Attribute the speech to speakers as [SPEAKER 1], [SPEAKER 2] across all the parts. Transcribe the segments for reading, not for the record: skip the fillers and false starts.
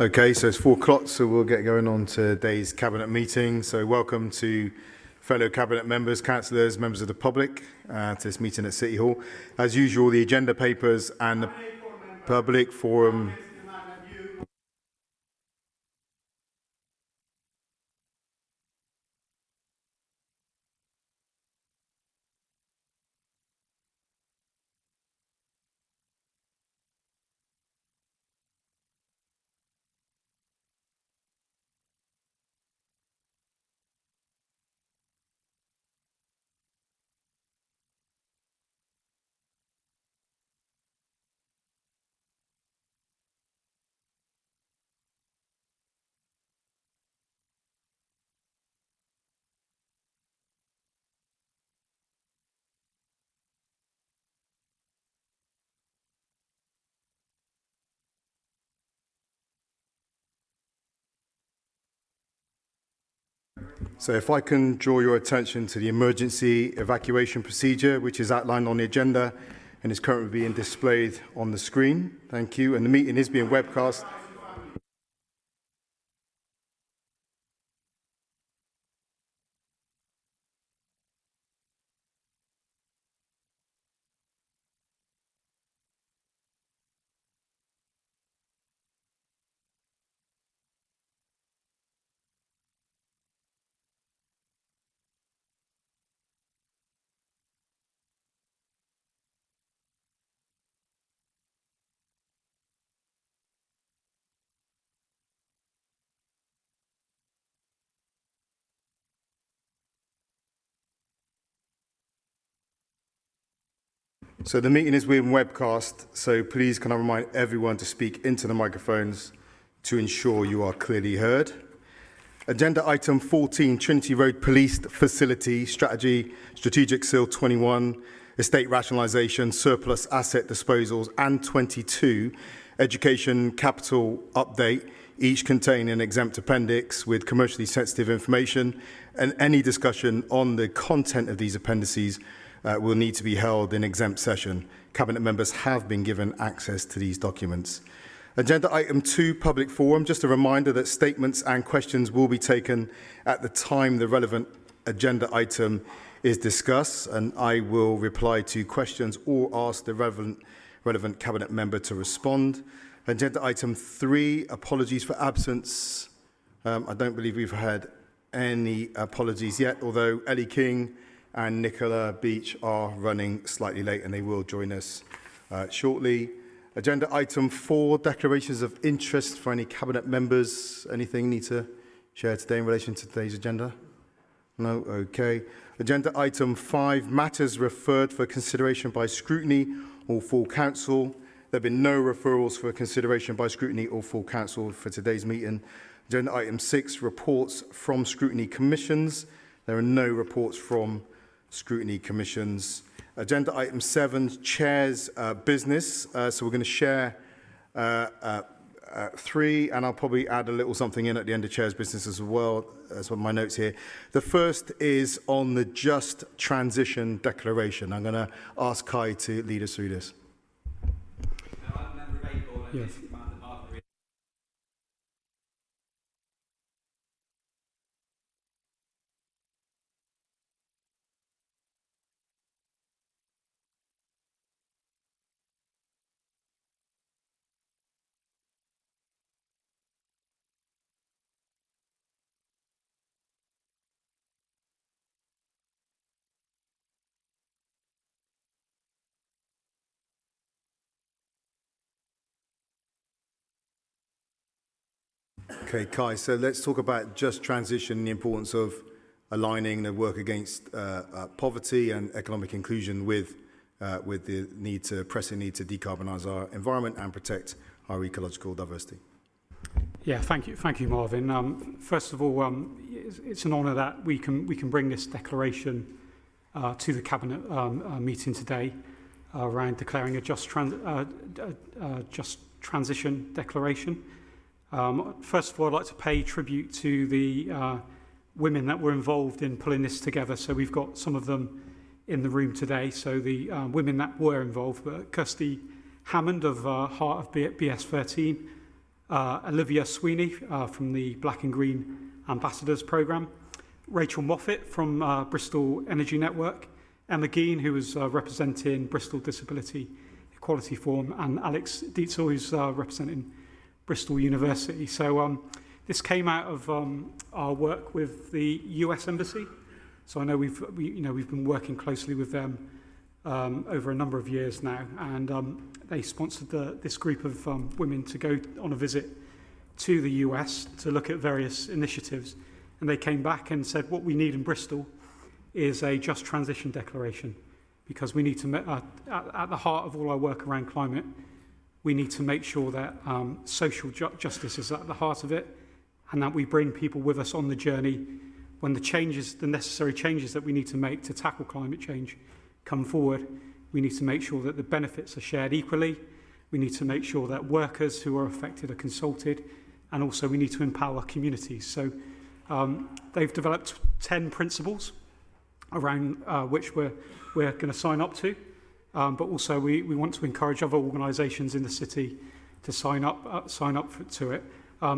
[SPEAKER 1] Okay, so it's 4 o'clock, so we'll get going on to today's Cabinet meeting. So welcome to fellow Cabinet members, councillors, members of the public to this meeting at City Hall. As usual, the agenda papers and the public forum. So if I can draw your attention to the emergency evacuation procedure, which is outlined on the agenda and is currently being displayed on the screen. Thank you. And the meeting is being webcast. So the meeting is being webcast, so please can I remind everyone to speak into the microphones to ensure you are clearly heard. Agenda item 14, Trinity Road Police Facility Strategy, Strategic Seal 21, Estate Rationalisation, Surplus Asset Disposals, and 22, Education Capital Update, each contain an exempt appendix with commercially sensitive information, and any discussion on the content of these appendices will need to be held in exempt session. Cabinet members have been given access to these documents. Agenda item 2, public forum. Just a reminder that statements and questions will be taken at the time the relevant agenda item is discussed, and I will reply to questions or ask the relevant cabinet member to respond. Agenda item 3, apologies for absence. I don't believe we've had any apologies yet, although Ellie King and Nicola Beach are running slightly late and they will join us shortly. Agenda item 4, declarations of interest for any cabinet members. Anything you need to share today in relation to today's agenda? No? Okay. Agenda item 5, matters referred for consideration by scrutiny or full council. There have been no referrals for consideration by scrutiny or full council for today's meeting. Agenda item 6, reports from scrutiny commissions. There are no reports from scrutiny commissions. Agenda item 7, chair's business. So we're going to share 3, and I'll probably add a little something in at the end of chair's business as well. That's what my notes here. The first is on the Just Transition Declaration. I'm going to ask Kai to lead us through this.
[SPEAKER 2] Yes.
[SPEAKER 1] Okay, Kai, so let's talk about just transition, the importance of aligning the work against poverty and economic inclusion with the pressing need to decarbonise our environment and protect our ecological diversity.
[SPEAKER 2] Yeah, thank you, Marvin. First of all, it's an honour that we can bring this declaration to the cabinet meeting today around declaring a just transition declaration. First of all, I'd like to pay tribute to the women that were involved in pulling this together. So we've got some of them in the room today. So the women that were involved were Kirsty Hammond of Heart of BS13, Olivia Sweeney from the Black and Green Ambassadors Programme, Rachel Moffat from Bristol Energy Network, Emma Gein, who was representing Bristol Disability Equality Forum, and Alex Dietzel, who's representing Bristol University. So this came out of our work with the US Embassy. So I know we've been working closely with them over a number of years now, and they sponsored this group of women to go on a visit to the US to look at various initiatives. And they came back and said, what we need in Bristol is a just transition declaration, because we need to, at the heart of all our work around climate, we need to make sure that social justice is at the heart of it, and that we bring people with us on the journey when the necessary changes that we need to make to tackle climate change come forward. We need to make sure that the benefits are shared equally. We need to make sure that workers who are affected are consulted, and also we need to empower communities. So they've developed 10 principles around which we're going to sign up to, but also we want to encourage other organisations in the city to sign up to it.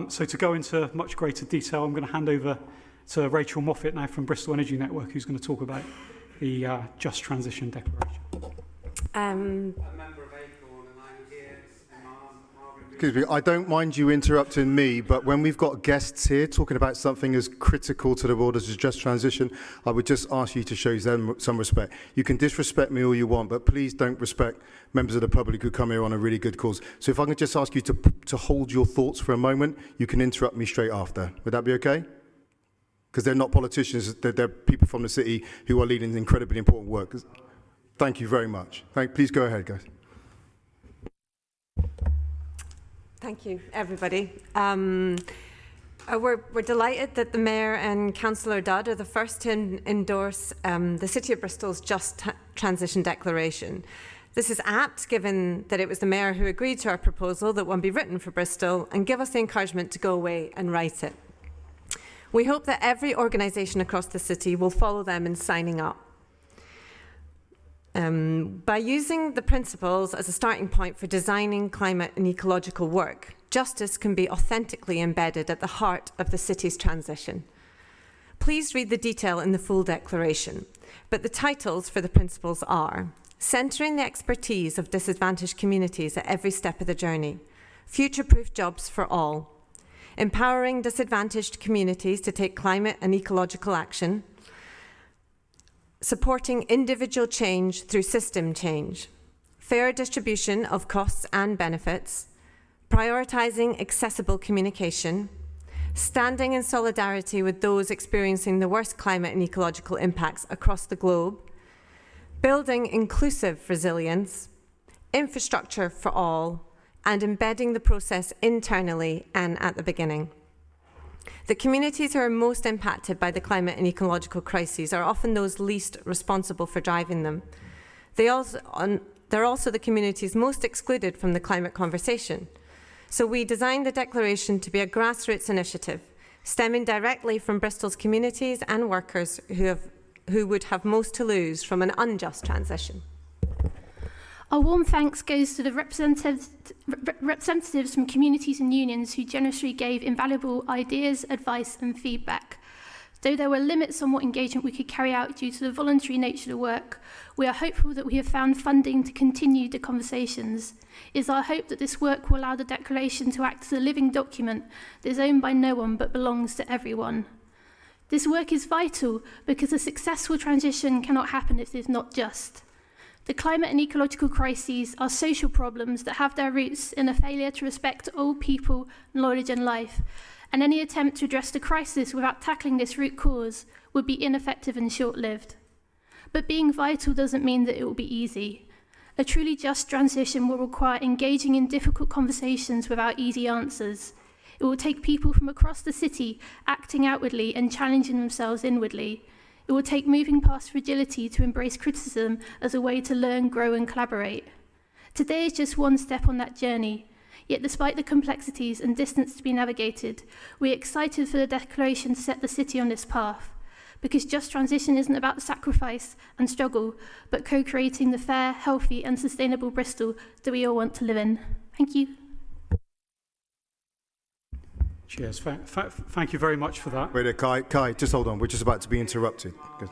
[SPEAKER 2] So to go into much greater detail, I'm going to hand over to Rachel Moffat now from Bristol Energy Network, who's going to talk about the Just Transition Declaration.
[SPEAKER 3] A member of Avon, and I'm here.
[SPEAKER 1] Excuse me, I don't mind you interrupting me, but when we've got guests here talking about something as critical to the world as just transition, I would just ask you to show them some respect. You can disrespect me all you want, but please don't respect members of the public who come here on a really good cause. So if I can just ask you to hold your thoughts for a moment, you can interrupt me straight after. Would that be okay? Because they're not politicians, they're people from the city who are leading incredibly important work. Thank you very much. Please go ahead, guys.
[SPEAKER 3] Thank you, everybody. We're delighted that the Mayor and Councillor Dudd are the first to endorse the City of Bristol's Just Transition Declaration. This is apt, given that it was the Mayor who agreed to our proposal that one be written for Bristol, and give us the encouragement to go away and write it. We hope that every organisation across the city will follow them in signing up. By using the principles as a starting point for designing climate and ecological work, justice can be authentically embedded at the heart of the city's transition. Please read the detail in the full declaration, but the titles for the principles are: centering the expertise of disadvantaged communities at every step of the journey, future-proof jobs for all, empowering disadvantaged communities to take climate and ecological action, supporting individual change through system change, fair distribution of costs and benefits, prioritising accessible communication, standing in solidarity with those experiencing the worst climate and ecological impacts across the globe, building inclusive resilience, infrastructure for all, and embedding the process internally and at the beginning. The communities who are most impacted by the climate and ecological crises are often those least responsible for driving them. They're also the communities most excluded from the climate conversation. So we designed the declaration to be a grassroots initiative, stemming directly from Bristol's communities and workers who would have most to lose from an unjust transition.
[SPEAKER 4] Our warm thanks goes to the representatives from communities and unions who generously gave invaluable ideas, advice and feedback. Though there were limits on what engagement we could carry out due to the voluntary nature of the work, we are hopeful that we have found funding to continue the conversations. It is our hope that this work will allow the declaration to act as a living document that is owned by no one but belongs to everyone. This work is vital because a successful transition cannot happen if it is not just. The climate and ecological crises are social problems that have their roots in a failure to respect all people, knowledge and life, and any attempt to address the crisis without tackling this root cause would be ineffective and short-lived. But being vital doesn't mean that it will be easy. A truly just transition will require engaging in difficult conversations without easy answers. It will take people from across the city acting outwardly and challenging themselves inwardly. It will take moving past fragility to embrace criticism as a way to learn, grow and collaborate. Today is just one step on that journey, yet despite the complexities and distance to be navigated, we are excited for the declaration to set the city on this path, because just transition isn't about sacrifice and struggle, but co-creating the fair, healthy and sustainable Bristol that we all want to live in. Thank you.
[SPEAKER 2] Cheers. Thank you very much for that.
[SPEAKER 1] Wait, Kai, just hold on. We're just about to be interrupted. Good.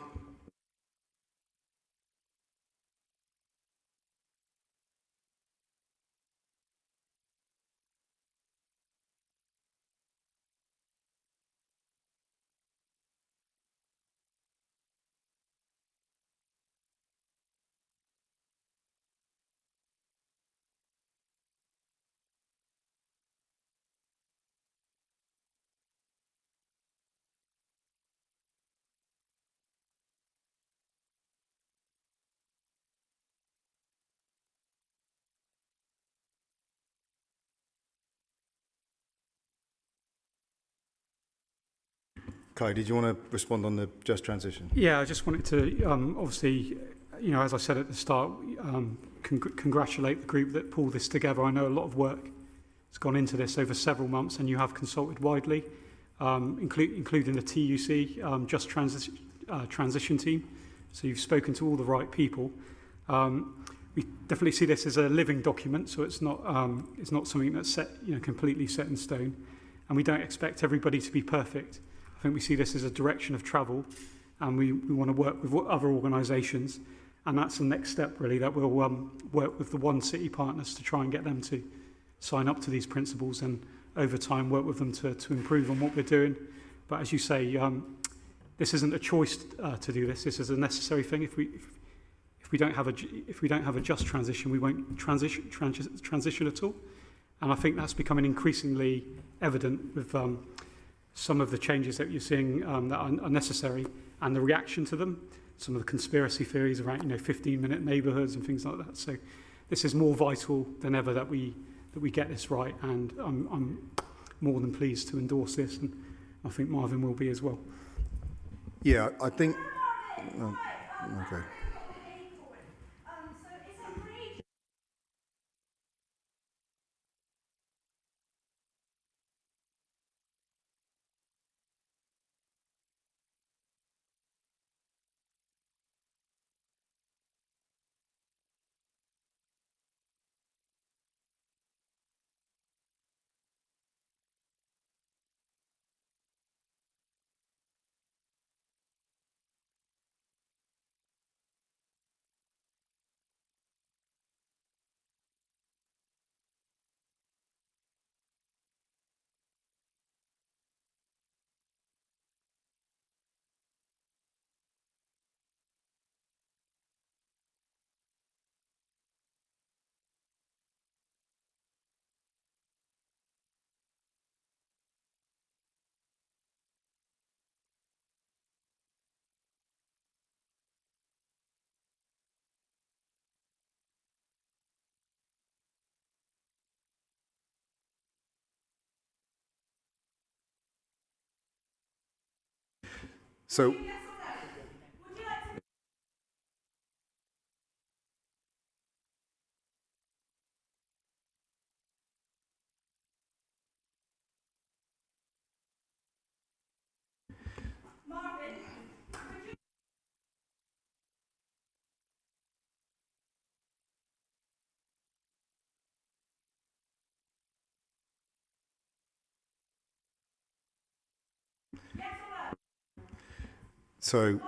[SPEAKER 1] Kai, did you want to respond on the just transition?
[SPEAKER 2] Yeah, I just wanted to obviously, as I said at the start, congratulate the group that pulled this together. I know a lot of work has gone into this over several months, and you have consulted widely, including the TUC Just Transition team. So you've spoken to all the right people. We definitely see this as a living document, so it's not something that's set, completely set in stone, and we don't expect everybody to be perfect. I think we see this as a direction of travel, and we want to work with other organisations, and that's the next step really, that we'll work with the One City partners to try and get them to sign up to these principles, and over time work with them to improve on what we're doing. But as you say, this isn't a choice to do this. This is a necessary thing. If we don't have a just transition, we won't transition at all. And I think that's becoming increasingly evident with some of the changes that you're seeing that are necessary, and the reaction to them, some of the conspiracy theories around 15-minute neighbourhoods and things like that. So this is more vital than ever that we get this right, and I'm more than pleased to endorse this, and I think Marvin will be as well.
[SPEAKER 1] Yeah, I think. Okay. So, so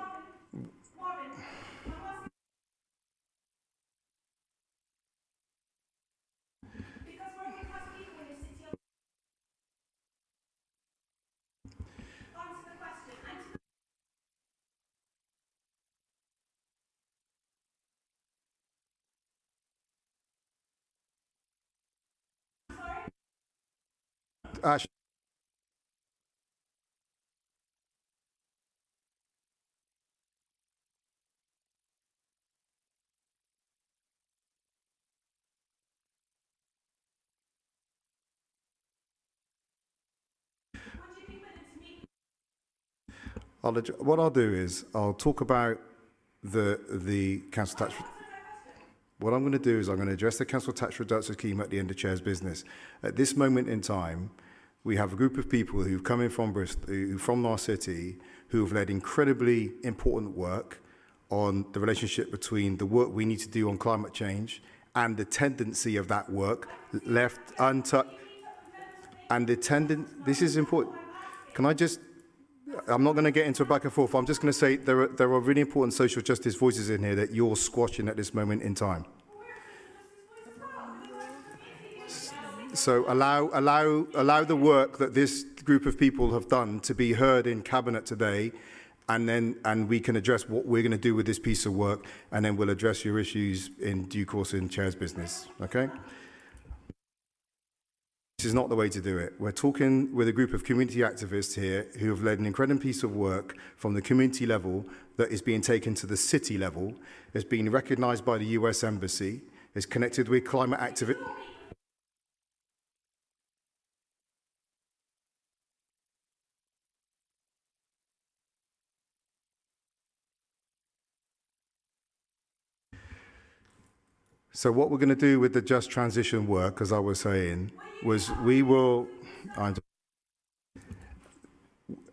[SPEAKER 1] Ash, what I'll do is I'll talk about the council tax. What I'm going to do is I'm going to address the council tax reduction scheme at the end of Chair's business. At this moment in time, we have a group of people who've come in from Bristol, from our city, who have led incredibly important work on the relationship between the work we need to do on climate change and the tendency of that work left untouched. And the attendance, this is important. Can I just, I'm not going to get into a back and forth. I'm just going to say there are really important social justice voices in here that you're squashing at this moment in time. So allow the work that this group of people have done to be heard in Cabinet today, and we can address what we're going to do with this piece of work, and then we'll address your issues in due course in Chair's business, okay? This is not the way to do it. We're talking with a group of community activists here who have led an incredible piece of work from the community level that is being taken to the city level, is being recognised by the US Embassy, is connected with climate activists. So what we're going to do with the just transition work, as I was saying, was we will,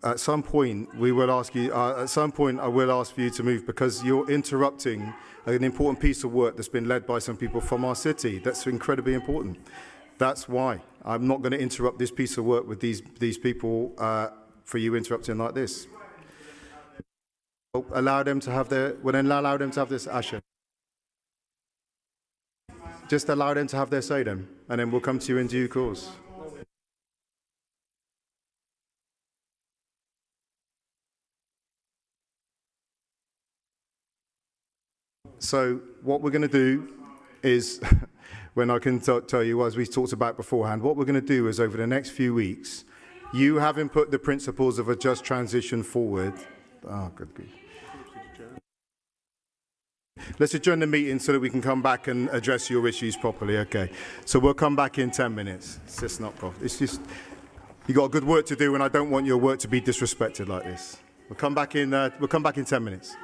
[SPEAKER 1] at some point, we will ask you, at some point I will ask for you to move because you're interrupting an important piece of work that's been led by some people from our city. That's incredibly important. That's why I'm not going to interrupt this piece of work with these people for you interrupting like this. Allow them to have their, well then allow them to have this, Asher. Just allow them to have their say then, and then we'll come to you in due course. So what we're going to do is, when I can tell you, as we talked about beforehand, what we're going to do is over the next few weeks, you having put the principles of a just transition forward. Oh, good grief. Let's adjourn the meeting so that we can come back and address your issues properly. Okay. So we'll come back in 10 minutes. It's just not proper. It's just, you got good work to do, and I don't want your work to be disrespected like this. We'll come back in 10 minutes.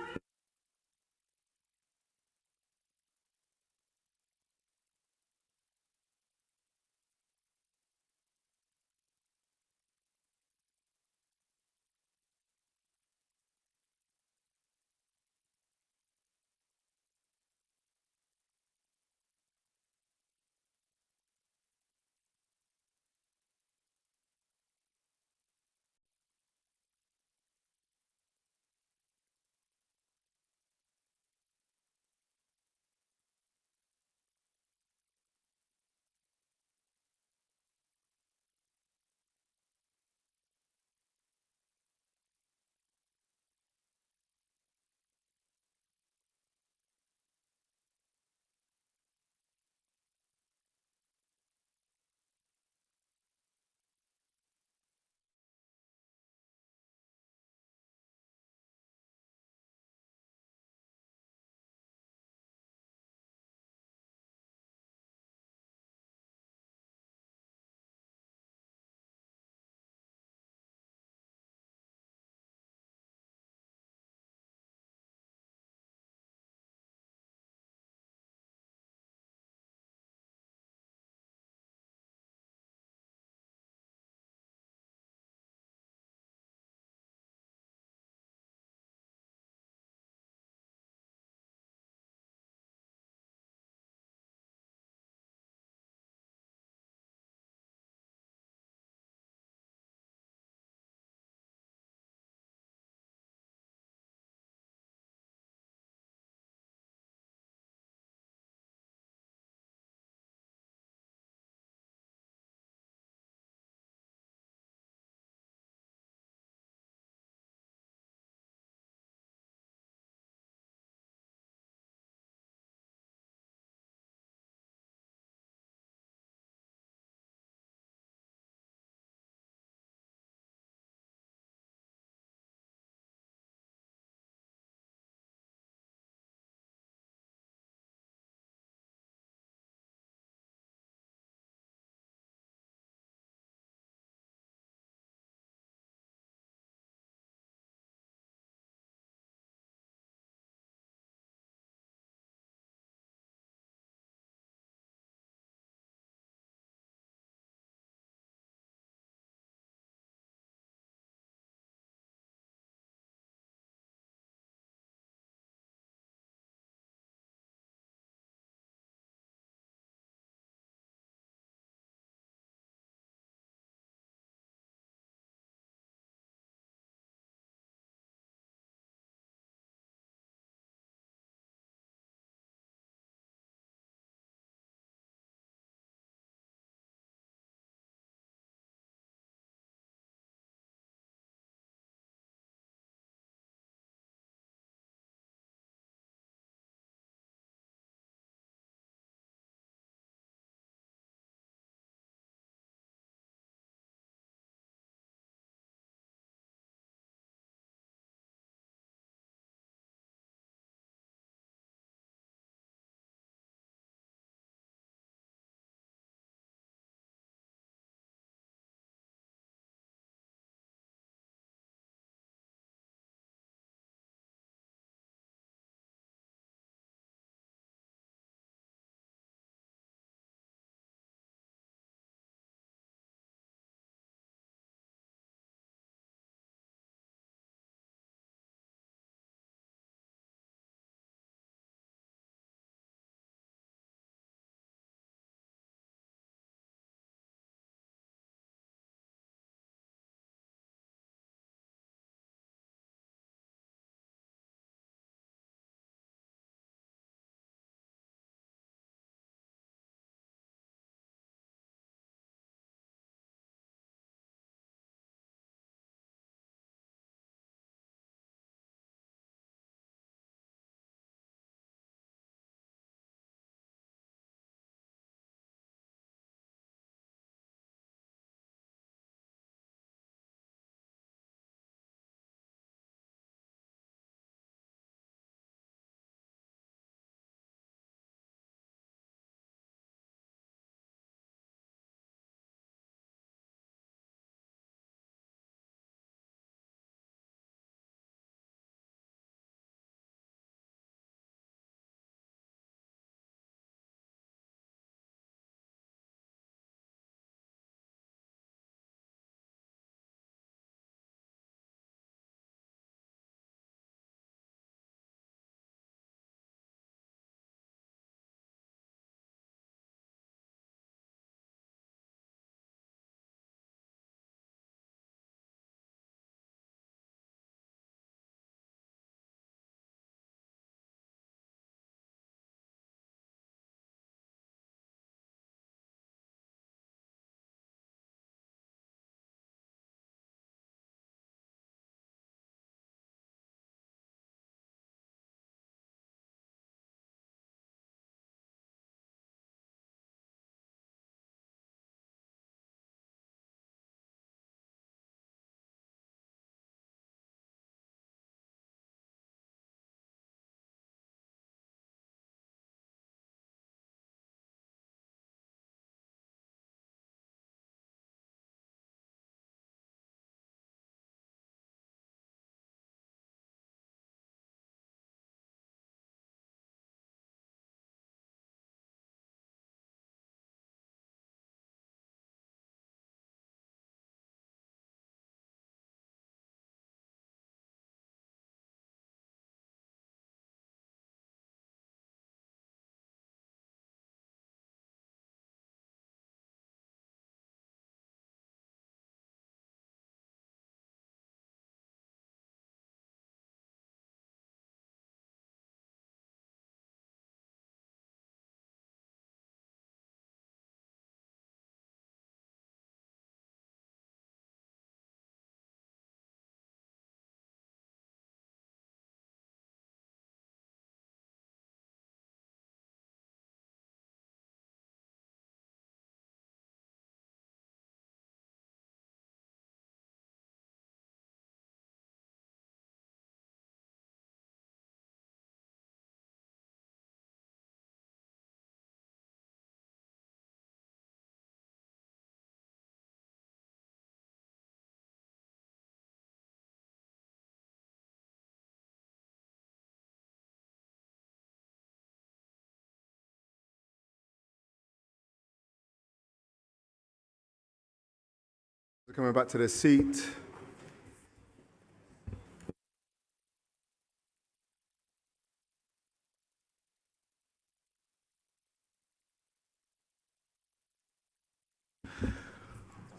[SPEAKER 1] Coming back to the seat.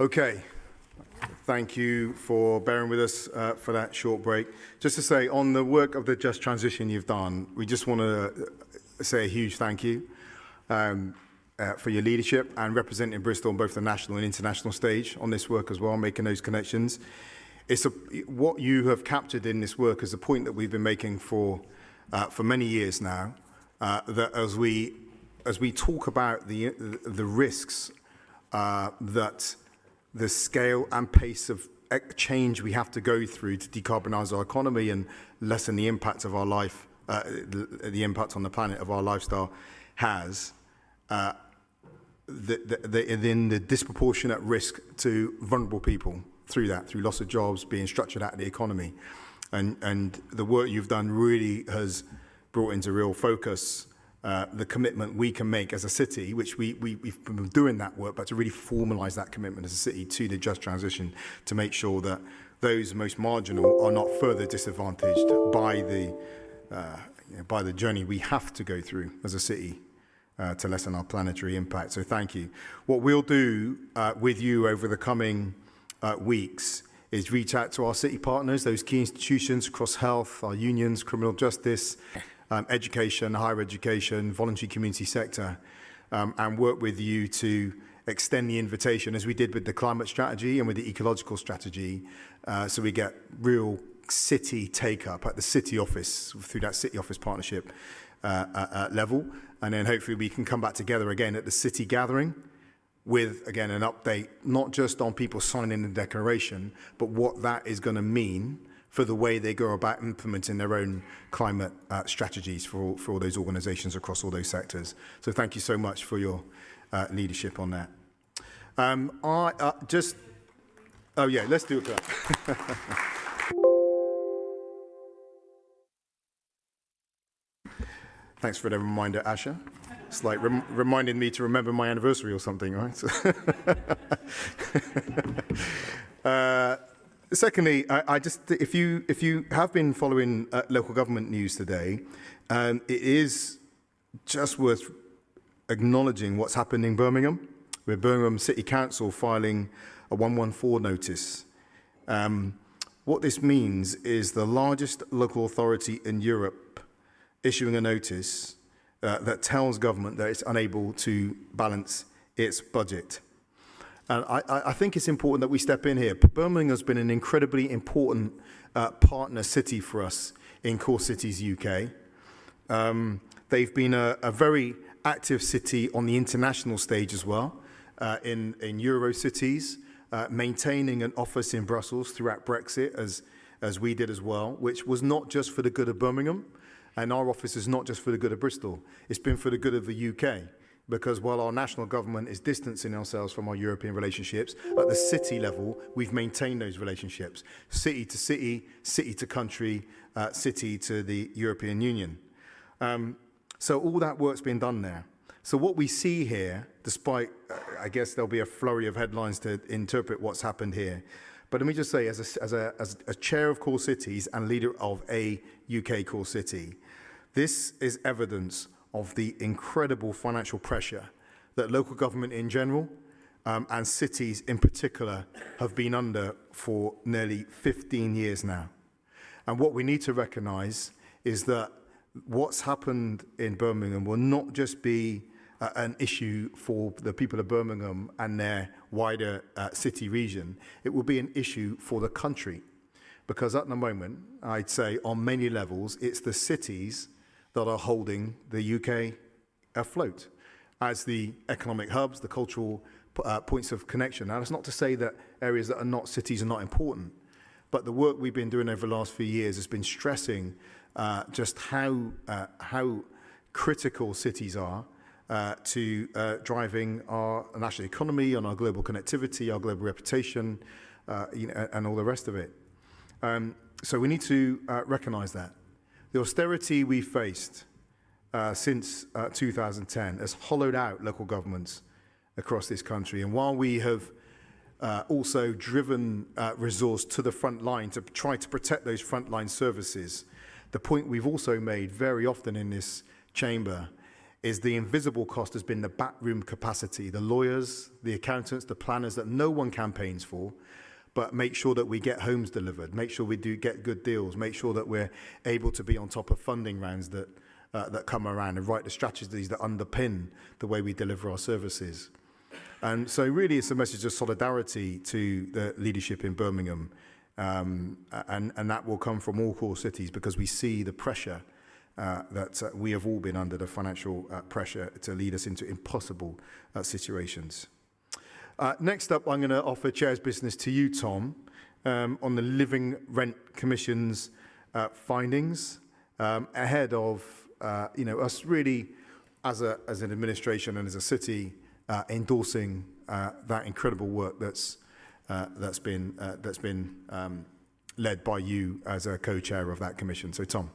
[SPEAKER 1] Okay. Thank you for bearing with us for that short break. Just to say, on the work of the Just Transition you've done, we just want to say a huge thank you for your leadership and representing Bristol on both the national and international stage on this work as well, making those connections. What you have captured in this work is a point that we've been making for many years now, that as we talk about the risks that the scale and pace of change we have to go through to decarbonise our economy and lessen the impact of our life, the impact on the planet of our lifestyle has, the disproportionate risk to vulnerable people through loss of jobs, being structured out of the economy. And the work you've done really has brought into real focus the commitment we can make as a city, which we've been doing that work, but to really formalise that commitment as a city to the just transition, to make sure that those most marginal are not further disadvantaged by the journey we have to go through as a city to lessen our planetary impact. So thank you. What we'll do with you over the coming weeks is reach out to our city partners, those key institutions across health, our unions, criminal justice, education, higher education, voluntary community sector, and work with you to extend the invitation, as we did with the climate strategy and with the ecological strategy, so we get real city take-up at the city office, through that city office partnership level. And then hopefully we can come back together again at the city gathering with, again, an update, not just on people signing the declaration, but what that is going to mean for the way they go about implementing their own climate strategies for all those organisations across all those sectors. So thank you so much for your leadership on that. Oh yeah, let's do it. Thanks for the reminder, Asha. It's like reminding me to remember my anniversary or something, right? Secondly, if you have been following local government news today, it is just worth acknowledging what's happened in Birmingham, with Birmingham City Council filing a 114 notice. What this means is the largest local authority in Europe issuing a notice that tells government that it's unable to balance its budget. And I think it's important that we step in here. Birmingham has been an incredibly important partner city for us in Core Cities UK. They've been a very active city on the international stage as well, in Euro cities, maintaining an office in Brussels throughout Brexit, as we did as well, which was not just for the good of Birmingham, and our office is not just for the good of Bristol. It's been for the good of the UK. Because while our national government is distancing ourselves from our European relationships, at the city level, we've maintained those relationships. City to city, city to country, city to the European Union. So all that work's been done there. So what we see here, despite, I guess there'll be a flurry of headlines to interpret what's happened here. But let me just say, as a chair of Core Cities and leader of a UK core city, this is evidence of the incredible financial pressure that local government in general and cities in particular have been under for nearly 15 years now. And what we need to recognise is that what's happened in Birmingham will not just be an issue for the people of Birmingham and their wider city region, it will be an issue for the country. Because at the moment, I'd say on many levels, it's the cities that are holding the UK afloat as the economic hubs, the cultural points of connection. Now, that's not to say that areas that are not cities are not important, but the work we've been doing over the last few years has been stressing just how critical cities are to driving our national economy, and our global connectivity, our global reputation, and all the rest of it. So we need to recognise that. The austerity we faced since 2010 has hollowed out local governments across this country. And while we have also driven resource to the front line to try to protect those frontline services. The point we've also made very often in this chamber is the invisible cost has been the backroom capacity, the lawyers, the accountants, the planners that no one campaigns for, but make sure that we get homes delivered, make sure we do get good deals, make sure that we're able to be on top of funding rounds that come around and write the strategies that underpin the way we deliver our services. And so really it's a message of solidarity to the leadership in Birmingham, and that will come from all core cities because we see the pressure that we have all been under, the financial pressure to lead us into impossible situations. Next up, I'm going to offer Chair's business to you, Tom, on the Living Rent Commission's findings ahead of us really as an administration and as a city endorsing that incredible work that's been led by you as a co-chair of that commission. So, Tom.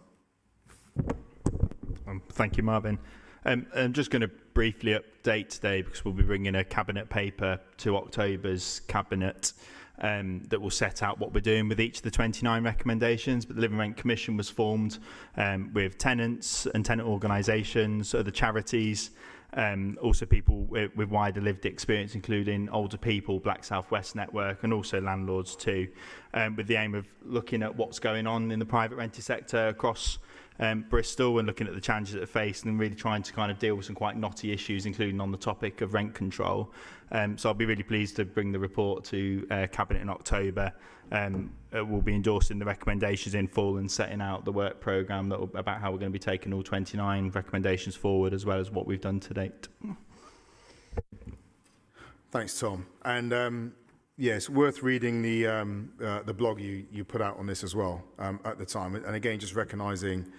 [SPEAKER 5] Thank you, Marvin. I'm just going to briefly update today because we'll be bringing a cabinet paper to October's cabinet that will set out what we're doing with each of the 29 recommendations. But the Living Rent Commission was formed with tenants and tenant organisations, other charities, also people with wider lived experience, including older people, Black South West Network, and also landlords too, with the aim of looking at what's going on in the private rented sector across Bristol and looking at the challenges that are faced and really trying to kind of deal with some quite knotty issues, including on the topic of rent control. So I'll be really pleased to bring the report to Cabinet in October. We'll be endorsing the recommendations in full and setting out the work programme about how we're going to be taking all 29 recommendations forward, as well as what we've done to date.
[SPEAKER 1] Thanks, Tom. And yes, worth reading the blog you put out on this as well at the time. And again, just recognising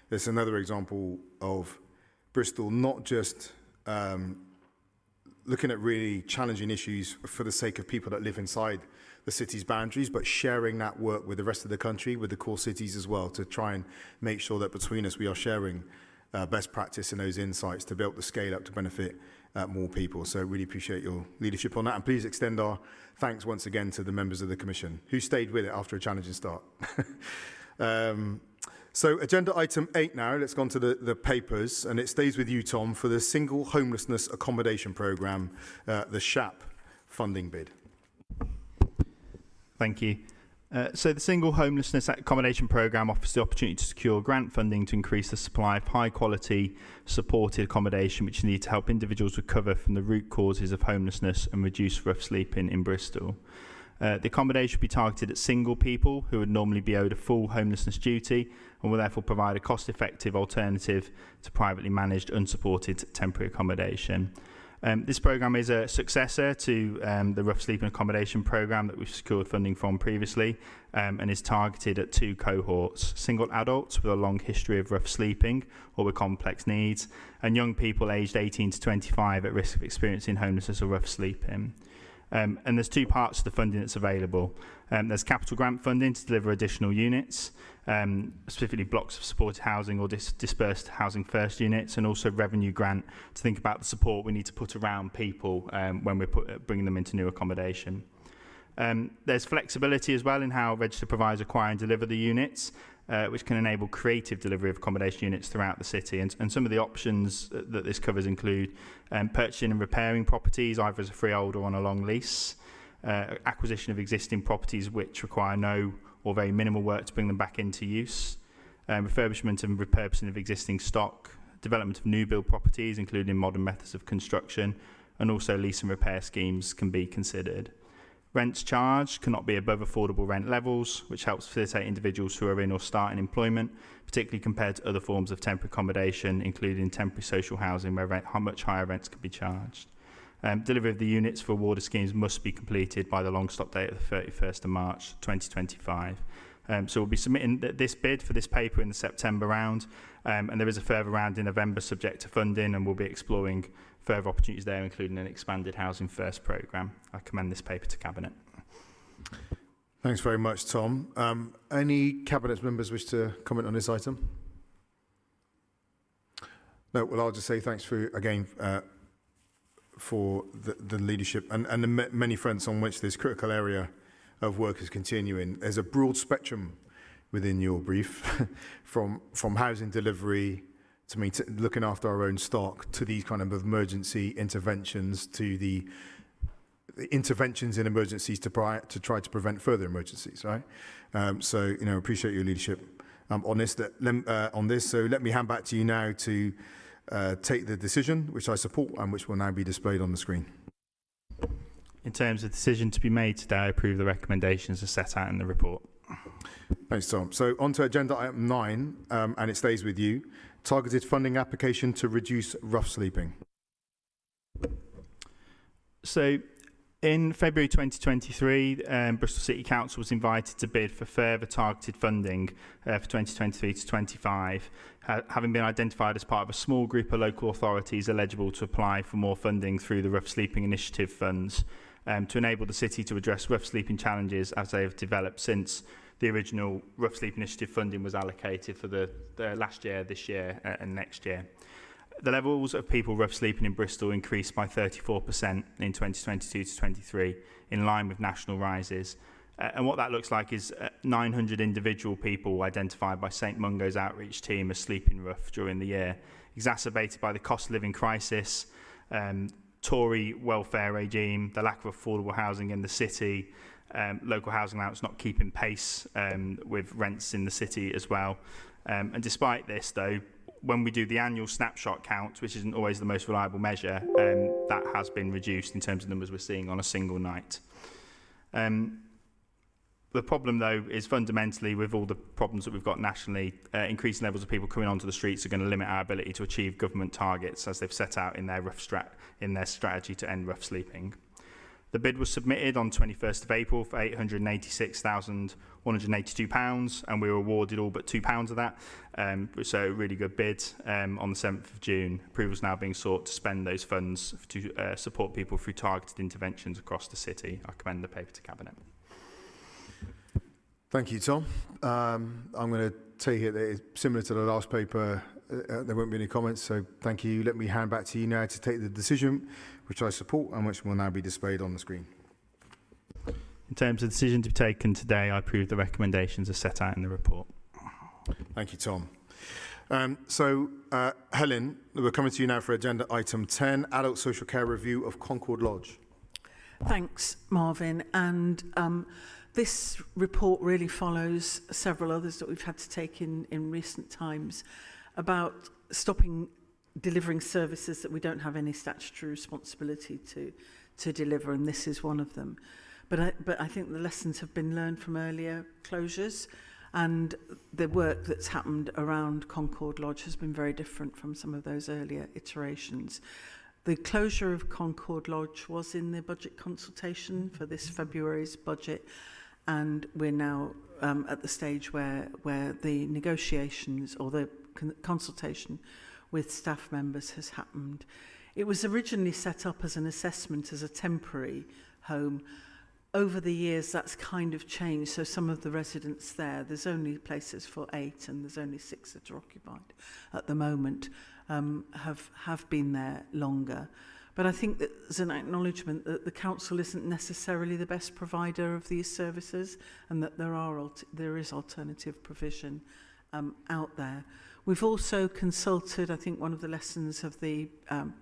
[SPEAKER 1] there's another example of Bristol not just looking at really challenging issues for the sake of people that live inside the city's boundaries, but sharing that work with the rest of the country, with the core cities as well, to try and make sure that between us we are sharing best practice and those insights to be able to scale up to benefit more people. So really appreciate your leadership on that, and please extend our thanks once again to the members of the Commission who stayed with it after a challenging start. So agenda item 8 now, let's go on to the papers, and it stays with you, Tom, for the Single Homelessness Accommodation Programme, the SHAP funding bid.
[SPEAKER 5] Thank you. So the Single Homelessness Accommodation Programme offers the opportunity to secure grant funding to increase the supply of high-quality, supported accommodation which is needed to help individuals recover from the root causes of homelessness and reduce rough sleeping in Bristol. The accommodation will be targeted at single people who would normally be owed a full homelessness duty and will therefore provide a cost-effective alternative to privately managed, unsupported temporary accommodation. This programme is a successor to the rough sleeping accommodation programme that we've secured funding from previously, and is targeted at 2 cohorts: single adults with a long history of rough sleeping or with complex needs, and young people aged 18 to 25 at risk of experiencing homelessness or rough sleeping. And there's 2 parts to the funding that's available. There's capital grant funding to deliver additional units, specifically blocks of supported housing or dispersed housing first units, and also revenue grant to think about the support we need to put around people when we're bringing them into new accommodation. There's flexibility as well in how registered providers acquire and deliver the units, which can enable creative delivery of accommodation units throughout the city. And some of the options that this covers include purchasing and repairing properties, either as a freehold or on a long lease, acquisition of existing properties which require no or very minimal work to bring them back into use, refurbishment and repurposing of existing stock, development of new build properties, including modern methods of construction, and also lease and repair schemes can be considered. Rents charged cannot be above affordable rent levels, which helps facilitate individuals who are in or starting employment, particularly compared to other forms of temporary accommodation, including temporary social housing, where much higher rents can be charged. Delivery of the units for awarded schemes must be completed by the long stop date of the 31st of March 2025. So we'll be submitting this bid for this paper in the September round, and there is a further round in November subject to funding, and we'll be exploring further opportunities there, including an expanded Housing First programme. I commend this paper to Cabinet.
[SPEAKER 1] Thanks very much, Tom. Any Cabinet members wish to comment on this item? No, well, I'll just say thanks for, again, for the leadership and the many fronts on which this critical area of work is continuing. There's a broad spectrum within your brief, from housing delivery to looking after our own stock, to these kind of emergency interventions, to the interventions in emergencies to try to prevent further emergencies, right? So, appreciate your leadership on this. So let me hand back to you now to take the decision, which I support and which will now be displayed on the screen.
[SPEAKER 5] In terms of the decision to be made today, I approve the recommendations as set out in the report.
[SPEAKER 1] Thanks, Tom. So on to agenda item 9, and it stays with you. Targeted funding application to reduce rough sleeping.
[SPEAKER 5] So in February 2023, Bristol City Council was invited to bid for further targeted funding for 2023 to 25, having been identified as part of a small group of local authorities eligible to apply for more funding through the Rough Sleeping Initiative funds to enable the city to address rough sleeping challenges as they have developed since the original Rough Sleep Initiative funding was allocated for the last year, this year and next year. The levels of people rough sleeping in Bristol increased by 34% in 2022 to 23, in line with national rises. And what that looks like is 900 individual people identified by St Mungo's outreach team as sleeping rough during the year, exacerbated by the cost of living crisis, Tory welfare regime, the lack of affordable housing in the city, local housing allowance not keeping pace with rents in the city as well. And despite this, though, when we do the annual snapshot count, which isn't always the most reliable measure, that has been reduced in terms of numbers we're seeing on a single night. The problem, though, is fundamentally, with all the problems that we've got nationally, increasing levels of people coming onto the streets are going to limit our ability to achieve government targets as they've set out in their strategy to end rough sleeping. The bid was submitted on 21st of April for £886,182, and we were awarded all but £2 of that. So a really good bid. On the 7th of June, approval is now being sought to spend those funds to support people through targeted interventions across the city. I commend the paper to Cabinet.
[SPEAKER 1] Thank you, Tom. I'm going to take it that it's similar to the last paper. There won't be any comments, so thank you. Let me hand back to you now to take the decision, which I support and which will now be displayed on the screen.
[SPEAKER 5] In terms of the decision to be taken today, I approve the recommendations as set out in the report.
[SPEAKER 1] Thank you, Tom. Helen, we're coming to you now for agenda item 10, Adult Social Care Review of Concord Lodge.
[SPEAKER 6] Thanks, Marvin. And this report really follows several others that we've had to take in recent times about stopping delivering services that we don't have any statutory responsibility to deliver, and this is one of them. But I think the lessons have been learned from earlier closures, and the work that's happened around Concord Lodge has been very different from some of those earlier iterations. The closure of Concord Lodge was in the budget consultation for this February's budget, and we're now at the stage where the negotiations or the consultation with staff members has happened. It was originally set up as an assessment as a temporary home. Over the years, that's kind of changed. So some of the residents there's only places for 8 and there's only 6 that are occupied at the moment, have been there longer. But I think that there's an acknowledgement that the council isn't necessarily the best provider of these services, and that there is alternative provision out there. We've also consulted, I think one of the lessons of the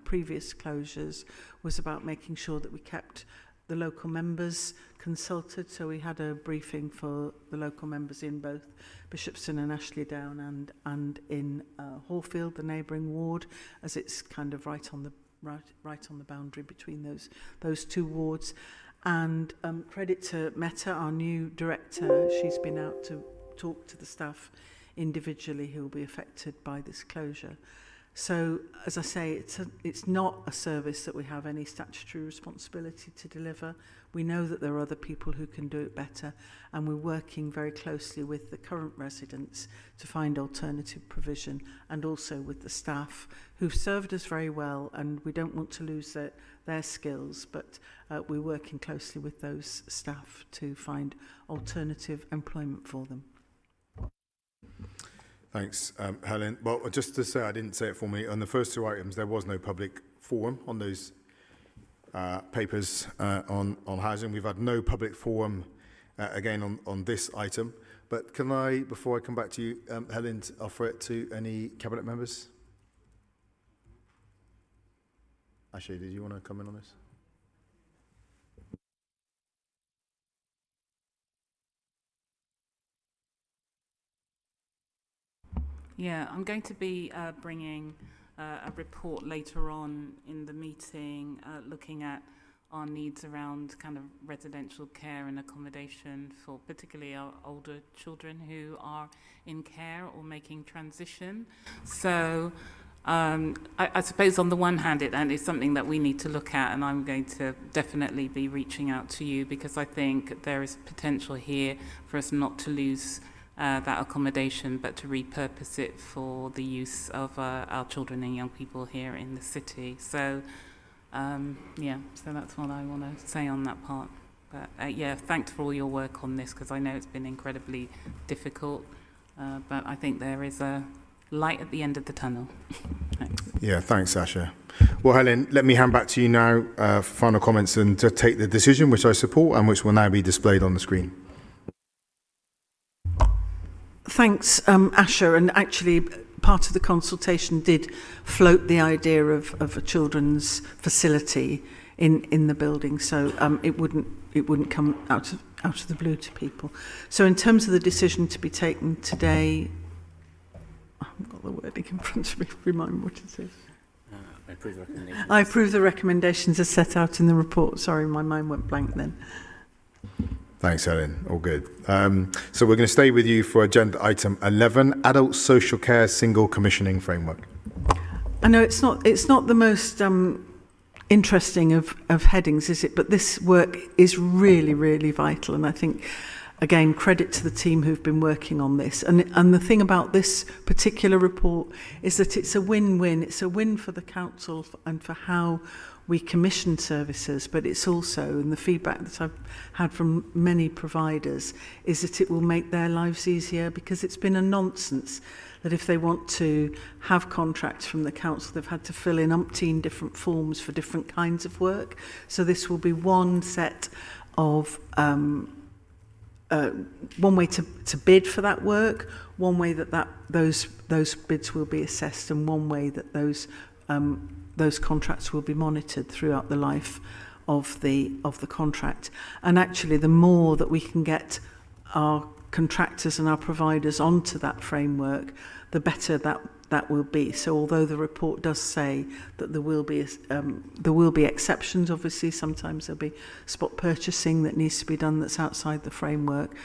[SPEAKER 6] previous closures was about making sure that we kept the local members consulted. So we had a briefing for the local members in both Bishopston and Ashley Down and in Hallfield, the neighbouring ward, as it's kind of right on the boundary between those two wards. And credit to Meta, our new director. She's been out to talk to the staff individually who will be affected by this closure. So, as I say, it's not a service that we have any statutory responsibility to deliver. We know that there are other people who can do it better, and we're working very closely with the current residents to find alternative provision, and also with the staff who've served us very well, and we don't want to lose their skills, but we're working closely with those staff to find alternative employment for them.
[SPEAKER 1] Thanks, Helen. Well, just to say, I didn't say it formally, on the first 2 items, there was no public forum on those papers on housing. We've had no public forum again on this item. But can I, before I come back to you, Helen, offer it to any cabinet members? Ashley, did you want to come in on this?
[SPEAKER 7] Yeah, I'm going to be bringing a report later on in the meeting looking at our needs around kind of residential care and accommodation for particularly our older children who are in care or making transition. So I suppose on the one hand it is something that we need to look at, and I'm going to definitely be reaching out to you because I think there is potential here for us not to lose that accommodation, but to repurpose it for the use of our children and young people here in the city. So, yeah, so that's what I want to say on that part. But yeah, thanks for all your work on this because I know it's been incredibly difficult, but I think there is a light at the end of the tunnel. Thanks.
[SPEAKER 1] Yeah, thanks, Sasha. Well, Helen, let me hand back to you now for final comments and to take the decision, which I support and which will now be displayed on the screen.
[SPEAKER 6] Thanks, Asha. And actually, part of the consultation did float the idea of a children's facility in the building, so it wouldn't come out of the blue to people. So, in terms of the decision to be taken today, I haven't got the wording in front of me. Remind me what it is.
[SPEAKER 8] I approve the recommendations.
[SPEAKER 6] I approve the recommendations as set out in the report. Sorry, my mind went blank then.
[SPEAKER 1] Thanks, Helen. All good. So we're going to stay with you for agenda item 11, Adult Social Care Single Commissioning Framework.
[SPEAKER 6] I know it's not the most interesting of headings, is it? But this work is really, really vital, and I think, again, credit to the team who've been working on this. And the thing about this particular report is that it's a win-win. It's a win for the council and for how we commission services, but it's also, and the feedback that I've had from many providers, is that it will make their lives easier, because it's been a nonsense that if they want to have contracts from the council, they've had to fill in umpteen different forms for different kinds of work. So this will be one set of one way to bid for that work, one way that those bids will be assessed, and one way that those contracts will be monitored throughout the life of the contract. And actually, the more that we can get our contractors and our providers onto that framework, the better that will be. So although the report does say that there will be exceptions, obviously sometimes there'll be spot purchasing that needs to be done that's outside the framework.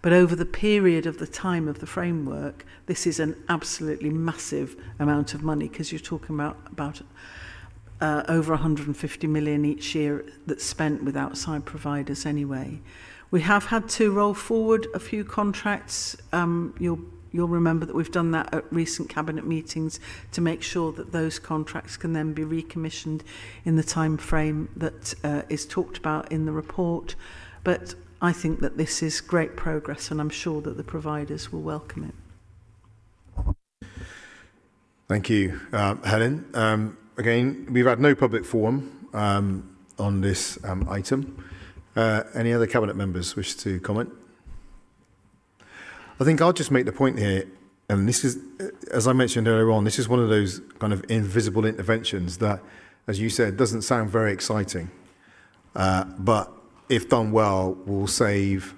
[SPEAKER 6] But over the period of the time of the framework, this is an absolutely massive amount of money, because you're talking about over 150 million each year that's spent with outside providers anyway. We have had to roll forward a few contracts. You'll remember that we've done that at recent cabinet meetings to make sure that those contracts can then be recommissioned in the time frame that is talked about in the report. But I think that this is great progress, and I'm sure that the providers will welcome it.
[SPEAKER 1] Thank you, Helen. Again, we've had no public forum on this item. Any other cabinet members wish to comment? I think I'll just make the point here, and this is, as I mentioned earlier on, this is one of those kind of invisible interventions that, as you said, doesn't sound very exciting, but if done well, will save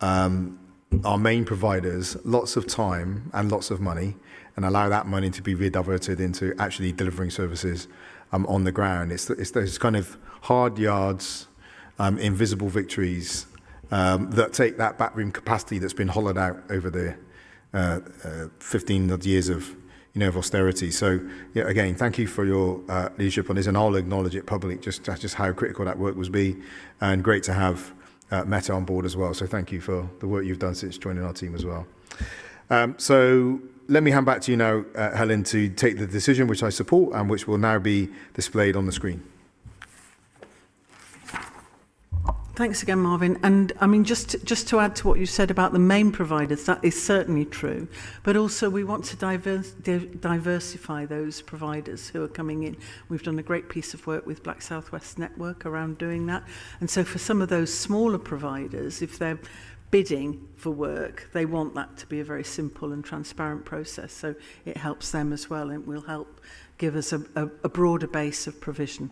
[SPEAKER 1] our main providers lots of time and lots of money, and allow that money to be rediverted into actually delivering services on the ground. It's those kind of hard yards, invisible victories that take that backroom capacity that's been hollowed out over the 15 odd years of austerity. So yeah, again, thank you for your leadership on this, and I'll acknowledge it publicly, just how critical that work was be, and great to have Meta on board as well. So thank you for the work you've done since joining our team as well. So let me hand back to you now, Helen, to take the decision, which I support and which will now be displayed on the screen.
[SPEAKER 6] Thanks again, Marvin. And I mean, just to add to what you said about the main providers, that is certainly true. But also we want to diversify those providers who are coming in. We've done a great piece of work with Black South West Network around doing that. And so for some of those smaller providers, if they're bidding for work, they want that to be a very simple and transparent process. So it helps them as well, and will help give us a broader base of provision.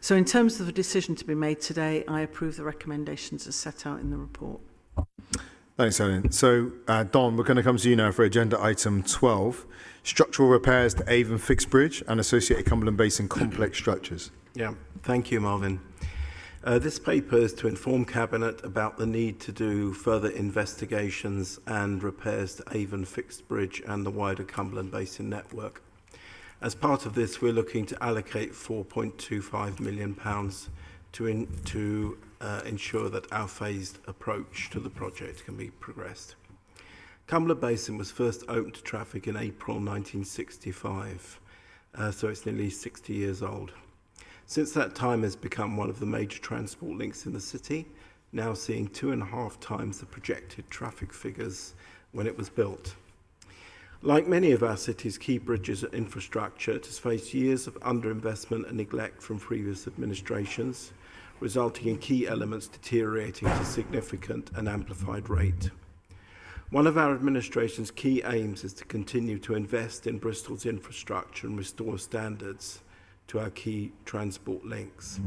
[SPEAKER 6] So in terms of the decision to be made today, I approve the recommendations as set out in the report.
[SPEAKER 1] Thanks, Helen. So, Don, we're going to come to you now for agenda item 12, structural repairs to Avon Fixed Bridge and associated Cumberland Basin complex structures.
[SPEAKER 9] Yeah, thank you, Marvin. This paper is to inform Cabinet about the need to do further investigations and repairs to Avon Fixed Bridge and the wider Cumberland Basin network. As part of this, we're looking to allocate £4.25 million to ensure that our phased approach to the project can be progressed. Cumberland Basin was first opened to traffic in April 1965, so it's nearly 60 years old. Since that time, has become one of the major transport links in the city, now seeing 2.5 times the projected traffic figures when it was built. Like many of our city's key bridges and infrastructure, it has faced years of underinvestment and neglect from previous administrations, resulting in key elements deteriorating at a significant and amplified rate. One of our administration's key aims is to continue to invest in Bristol's infrastructure and restore standards to our key transport links.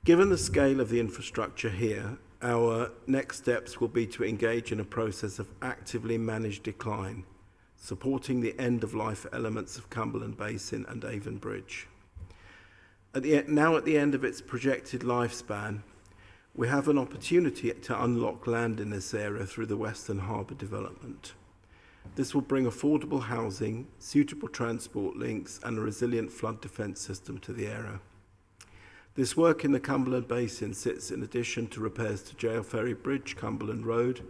[SPEAKER 9] Given the scale of the infrastructure here, our next steps will be to engage in a process of actively managed decline, supporting the end-of-life elements of Cumberland Basin and Avon Bridge. Now at the end of its projected lifespan, we have an opportunity to unlock land in this area through the Western Harbour development. This will bring affordable housing, suitable transport links and a resilient flood defence system to the area. This work in the Cumberland Basin sits in addition to repairs to Jail Ferry Bridge, Cumberland Road,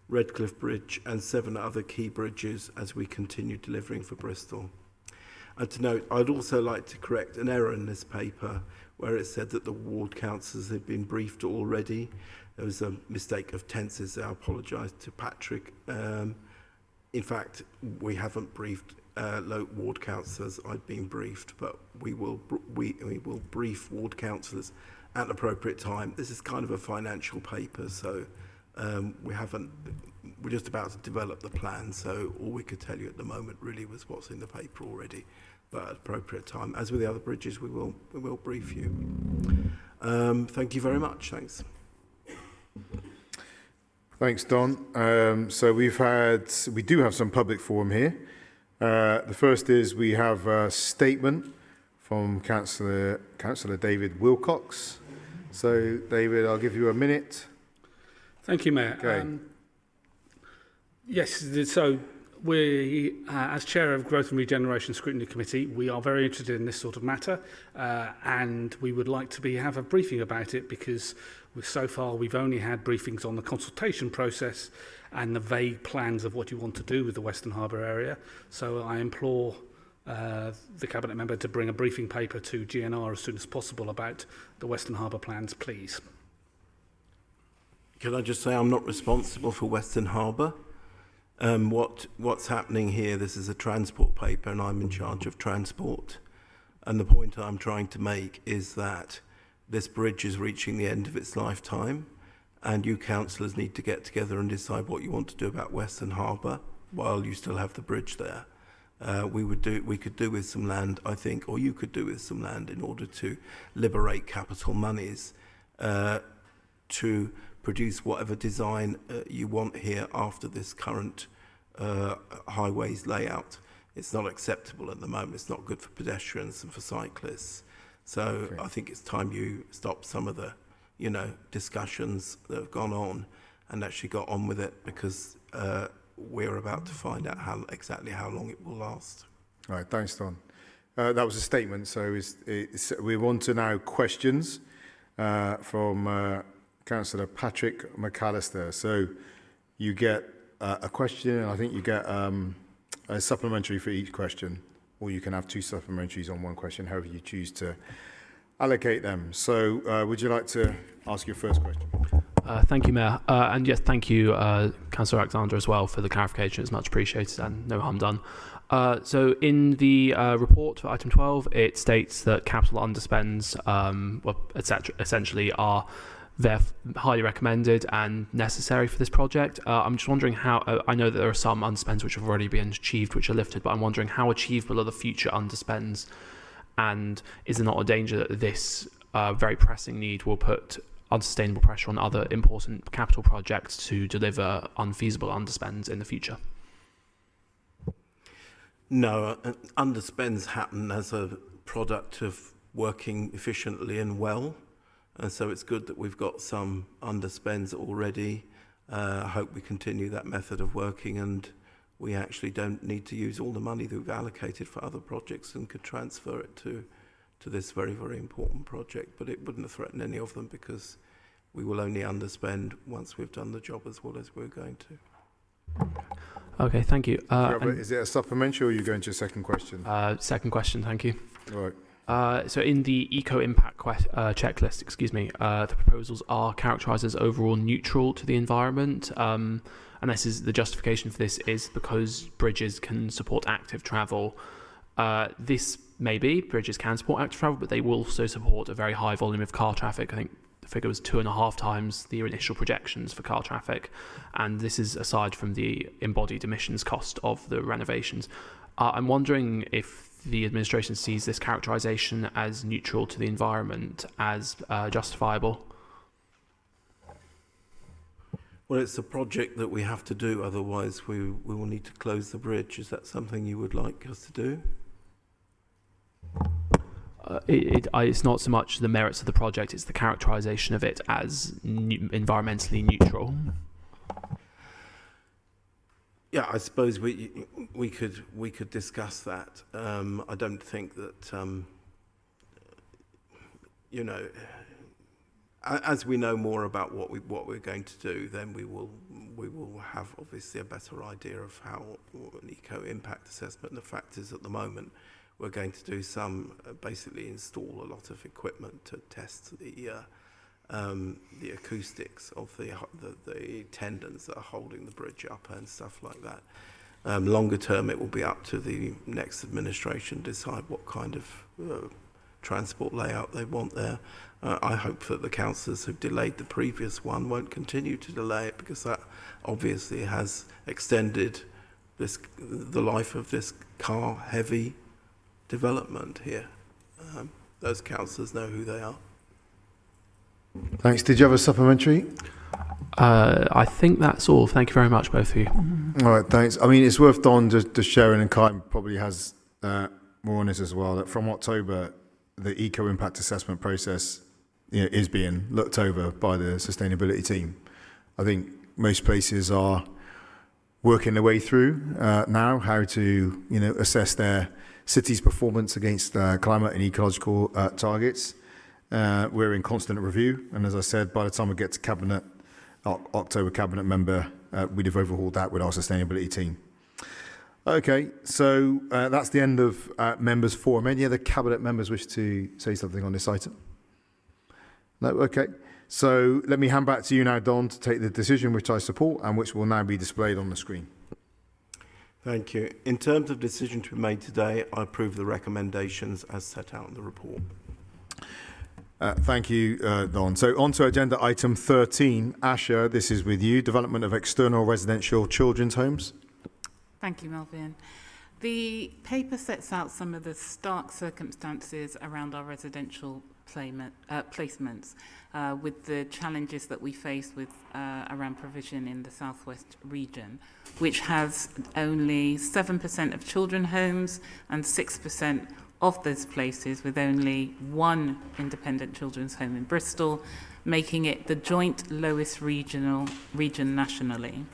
[SPEAKER 9] Redcliffe Bridge and 7 other key bridges as we continue delivering for Bristol. And to note, I'd also like to correct an error in this paper where it said that the ward councillors had been briefed already. There was a mistake of tenses. I apologise to Patrick. In fact, we haven't briefed ward councillors. I've been briefed, but we will brief ward councillors at an appropriate time. This is kind of a financial paper, so we're just about to develop the plan, so all we could tell you at the moment really was what's in the paper already, but at appropriate time. As with the other bridges, we will brief you. Thank you very much. Thanks.
[SPEAKER 1] Thanks, Don. So we do have some public forum here. The first is we have a statement from Councillor David Wilcox. So, David, I'll give you a minute.
[SPEAKER 10] Thank you, Mayor.
[SPEAKER 1] Okay.
[SPEAKER 10] Yes, so we, as Chair of Growth and Regeneration Scrutiny Committee, we are very interested in this sort of matter, and we would like to have a briefing about it because so far we've only had briefings on the consultation process and the vague plans of what you want to do with the Western Harbour area. So I implore the Cabinet member to bring a briefing paper to GNR as soon as possible about the Western Harbour plans, please.
[SPEAKER 9] Can I just say I'm not responsible for Western Harbour? What's happening here, this is a transport paper and I'm in charge of transport. And the point I'm trying to make is that this bridge is reaching the end of its lifetime and you councillors need to get together and decide what you want to do about Western Harbour while you still have the bridge there. We could do with some land, I think, or you could do with some land in order to liberate capital monies to produce whatever design you want here after this current highways layout. It's not acceptable at the moment. It's not good for pedestrians and for cyclists. So okay. I think it's time you stop some of the, discussions that have gone on and actually got on with it because we're about to find out exactly how long it will last.
[SPEAKER 1] All right, thanks, Don. That was a statement. So we want to now questions from Councillor Patrick McAllister. So you get a question, and I think you get a supplementary for each question, or you can have 2 supplementaries on one question, however you choose to allocate them. So would you like to ask your first question?
[SPEAKER 11] Thank you, Mayor. And yes, thank you, Councillor Alexander, as well, for the clarification. It's much appreciated and no harm done. So in the report for item 12, it states that capital underspends, essentially are highly recommended and necessary for this project. I'm just wondering how, I know that there are some underspends which have already been achieved, which are lifted, but I'm wondering how achievable are the future underspends, and is there not a danger that this very pressing need will put unsustainable pressure on other important capital projects to deliver unfeasible underspends in the future?
[SPEAKER 9] No, underspends happen as a product of working efficiently and well. And so it's good that we've got some underspends already. I hope we continue that method of working, and we actually don't need to use all the money that we've allocated for other projects and could transfer it to this very, very important project. But it wouldn't threaten any of them, because we will only underspend once we've done the job as well as we're going to.
[SPEAKER 11] Okay, thank you.
[SPEAKER 1] Is it a supplementary, or are you going to your second question?
[SPEAKER 11] Second question, thank you.
[SPEAKER 1] All right.
[SPEAKER 11] So in the eco-impact checklist, the proposals are characterised as overall neutral to the environment. And this is the justification for this is because bridges can support active travel. This may be, bridges can support active travel, but they will also support a very high volume of car traffic. I think the figure was 2.5 times the initial projections for car traffic. And this is aside from the embodied emissions cost of the renovations. I'm wondering if the administration sees this characterisation as neutral to the environment as justifiable.
[SPEAKER 9] Well, it's a project that we have to do, otherwise we will need to close the bridge. Is that something you would like us to do?
[SPEAKER 11] It's not so much the merits of the project, it's the characterisation of it as environmentally neutral.
[SPEAKER 9] Yeah, I suppose we could discuss that. I don't think that you know, as we know more about what we're going to do, then we will have obviously a better idea of how an eco impact assessment. And the fact is, at the moment, we're going to do basically install a lot of equipment to test the acoustics of the tendons that are holding the bridge up and stuff like that. Longer term, it will be up to the next administration to decide what kind of transport layout they want there. I hope that the councillors who've delayed the previous one won't continue to delay it, because that obviously has extended the life of this car-heavy development here. Those councillors know who they are.
[SPEAKER 1] Thanks. Did you have a supplementary?
[SPEAKER 11] I think that's all. Thank you very much, both of you.
[SPEAKER 1] All right, thanks. I mean, it's worth Don just sharing, and Kai probably has more on this as well, that from October, the eco impact assessment process is being looked over by the sustainability team. I think most places are working their way through now how to assess their city's performance against climate and ecological targets. We're in constant review, and as I said, by the time we get to cabinet, October cabinet member, we'd have overhauled that with our sustainability team. Okay, so that's the end of members' forum. Any other cabinet members wish to say something on this item? No? Okay. So let me hand back to you now, Don, to take the decision which I support and which will now be displayed on the screen.
[SPEAKER 9] Thank you. In terms of decision to be made today, I approve the recommendations as set out in the report.
[SPEAKER 1] Thank you, Don. So on to agenda item 13. Asha, this is with you. Development of external residential children's homes.
[SPEAKER 7] Thank you, Melvin. The paper sets out some of the stark circumstances around our residential placements with the challenges that we face with around provision in the southwest region, which has only 7% of children homes and 6% of those places, with only one independent children's home in Bristol, making it the joint lowest region nationally.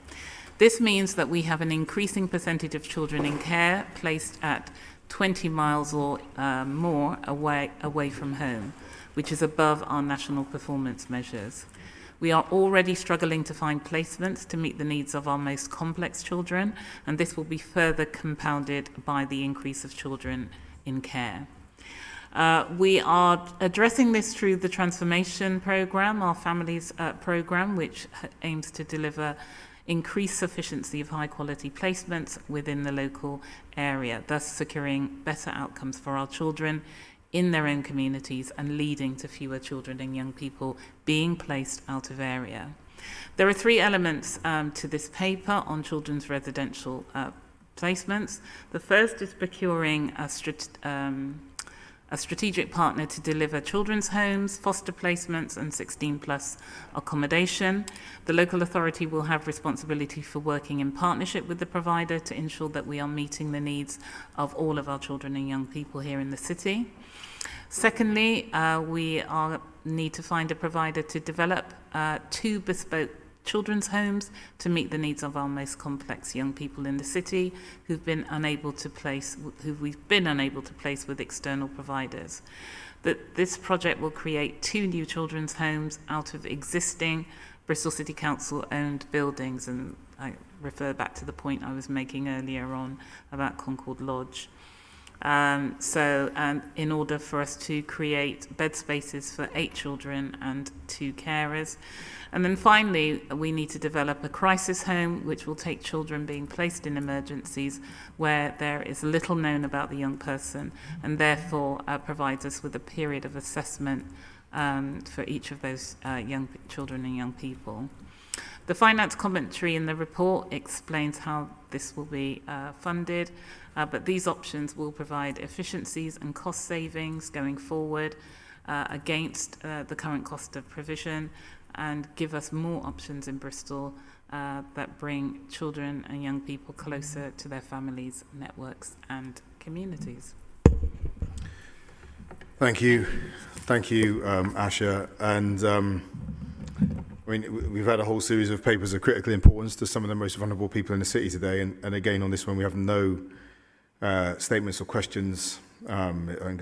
[SPEAKER 7] This means that we have an increasing percentage of children in care placed at 20 miles or more away from home, which is above our national performance measures. We are already struggling to find placements to meet the needs of our most complex children, and this will be further compounded by the increase of children in care. We are addressing this through the Transformation Programme, our Families Programme, which aims to deliver increased sufficiency of high quality placements within the local area, thus securing better outcomes for our children in their own communities and leading to fewer children and young people being placed out of area. There are three elements to this paper on children's residential placements. The first is procuring a strategic partner to deliver children's homes, foster placements and 16+ accommodation. The local authority will have responsibility for working in partnership with the provider to ensure that we are meeting the needs of all of our children and young people here in the city. Secondly, we need to find a provider to develop 2 bespoke children's homes to meet the needs of our most complex young people in the city who we've been unable to place with external providers. That this project will create 2 new children's homes out of existing Bristol City Council owned buildings, and I refer back to the point I was making earlier on about Concord Lodge. In order for us to create bed spaces for 8 children and 2 carers. And then finally, we need to develop a crisis home which will take children being placed in emergencies where there is little known about the young person and therefore provides us with a period of assessment for each of those young children and young people. The finance commentary in the report explains how this will be funded, but these options will provide efficiencies and cost savings going forward against the current cost of provision and give us more options in Bristol that bring children and young people closer to their families, networks and communities.
[SPEAKER 1] Thank you, Asha. And I mean, we've had a whole series of papers of critical importance to some of the most vulnerable people in the city today. And again, on this one, we have no statements or questions. I think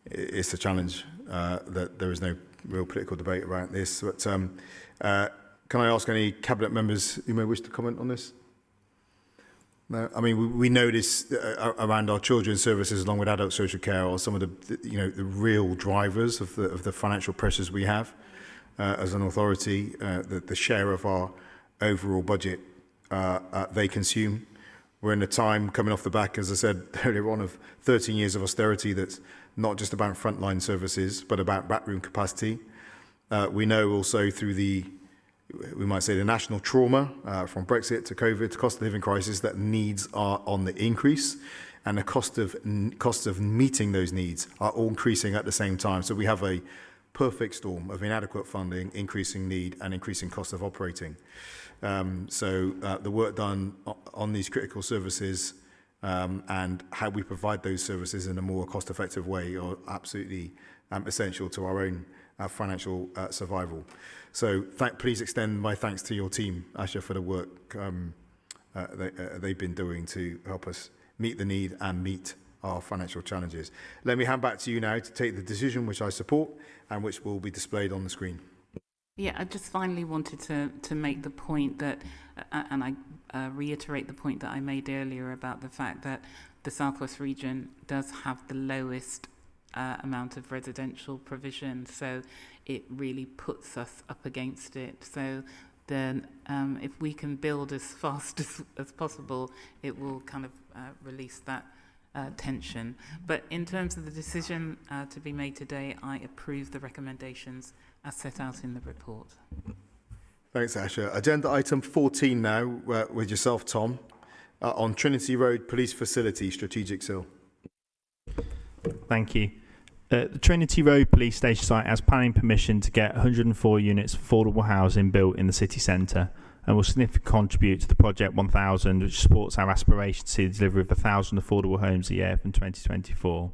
[SPEAKER 1] it's a challenge that there is no real political debate around this. But can I ask any cabinet members who may wish to comment on this? No, I mean, we know this around our children's services, along with adult social care, are some of the real drivers of the financial pressures we have as an authority. The share of our overall budget they consume. We're in a time coming off the back, as I said earlier on, of 13 years of austerity that's not just about frontline services, but about backroom capacity. We know also through we might say the national trauma from Brexit to COVID to cost of living crisis that needs are on the increase, and the cost of meeting those needs are all increasing at the same time. So we have a perfect storm of inadequate funding, increasing need, and increasing cost of operating. The work done on these critical services and how we provide those services in a more cost-effective way are absolutely essential to our own financial survival. So please extend my thanks to your team, Asha, for the work they've been doing to help us meet the need and meet our financial challenges. Let me hand back to you now to take the decision which I support and which will be displayed on the screen.
[SPEAKER 7] Yeah, I just finally wanted to make the point that, and I reiterate the point that I made earlier about the fact that the Southwest region does have the lowest amount of residential provision, so it really puts us up against it. So then if we can build as fast as possible, it will kind of release that tension. But in terms of the decision to be made today, I approve the recommendations as set out in the report.
[SPEAKER 1] Thanks, Asha. Agenda item 14 now, with yourself, Tom, on Trinity Road Police Facility, Strategic Sale.
[SPEAKER 5] Thank you. The Trinity Road Police Station site has planning permission to get 104 units of affordable housing built in the city centre and will significantly contribute to the Project 1000, which supports our aspiration to see the delivery of 1,000 affordable homes a year from 2024.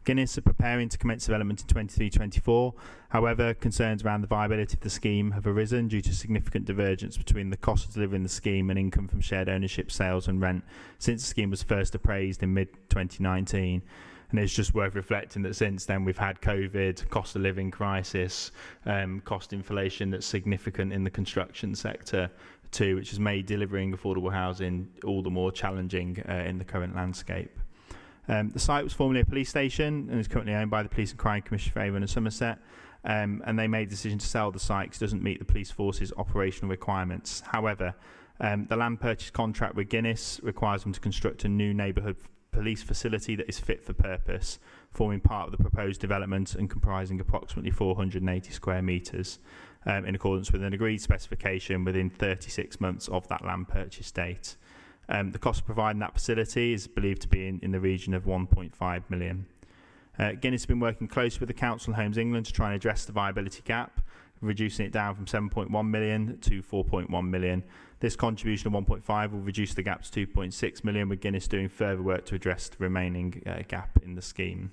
[SPEAKER 5] Guinness are preparing to commence development in 23-24. However, concerns around the viability of the scheme have arisen due to significant divergence between the cost of delivering the scheme and income from shared ownership, sales and rent since the scheme was first appraised in mid-2019. And it's just worth reflecting that since then we've had COVID, cost of living crisis, cost inflation that's significant in the construction sector too, which has made delivering affordable housing all the more challenging in the current landscape. The site was formerly a police station and is currently owned by the Police and Crime Commission for Avon and Somerset. And they made the decision to sell the site because it doesn't meet the police force's operational requirements. However, the land purchase contract with Guinness requires them to construct a new neighbourhood police facility that is fit for purpose, forming part of the proposed development and comprising approximately 480 square metres, in accordance with an agreed specification within 36 months of that land purchase date. The cost of providing that facility is believed to be in the region of 1.5 million. Guinness has been working closely with the Council and Homes England to try and address the viability gap, reducing it down from 7.1 million to 4.1 million. This contribution of 1.5 will reduce the gap to 2.6 million, with Guinness doing further work to address the remaining gap in the scheme.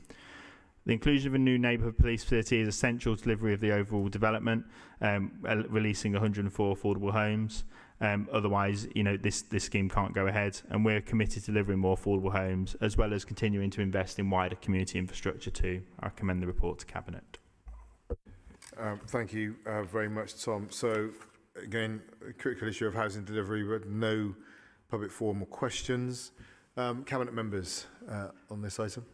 [SPEAKER 5] The inclusion of a new neighbourhood police facility is essential to delivery of the overall development, releasing 104 affordable homes. Otherwise, this scheme can't go ahead, and we're committed to delivering more affordable homes, as well as continuing to invest in wider community infrastructure too. I recommend the report to Cabinet.
[SPEAKER 1] Thank you very much, Tom. So, again, a critical issue of housing delivery, but no public forum or questions. Cabinet members on this item?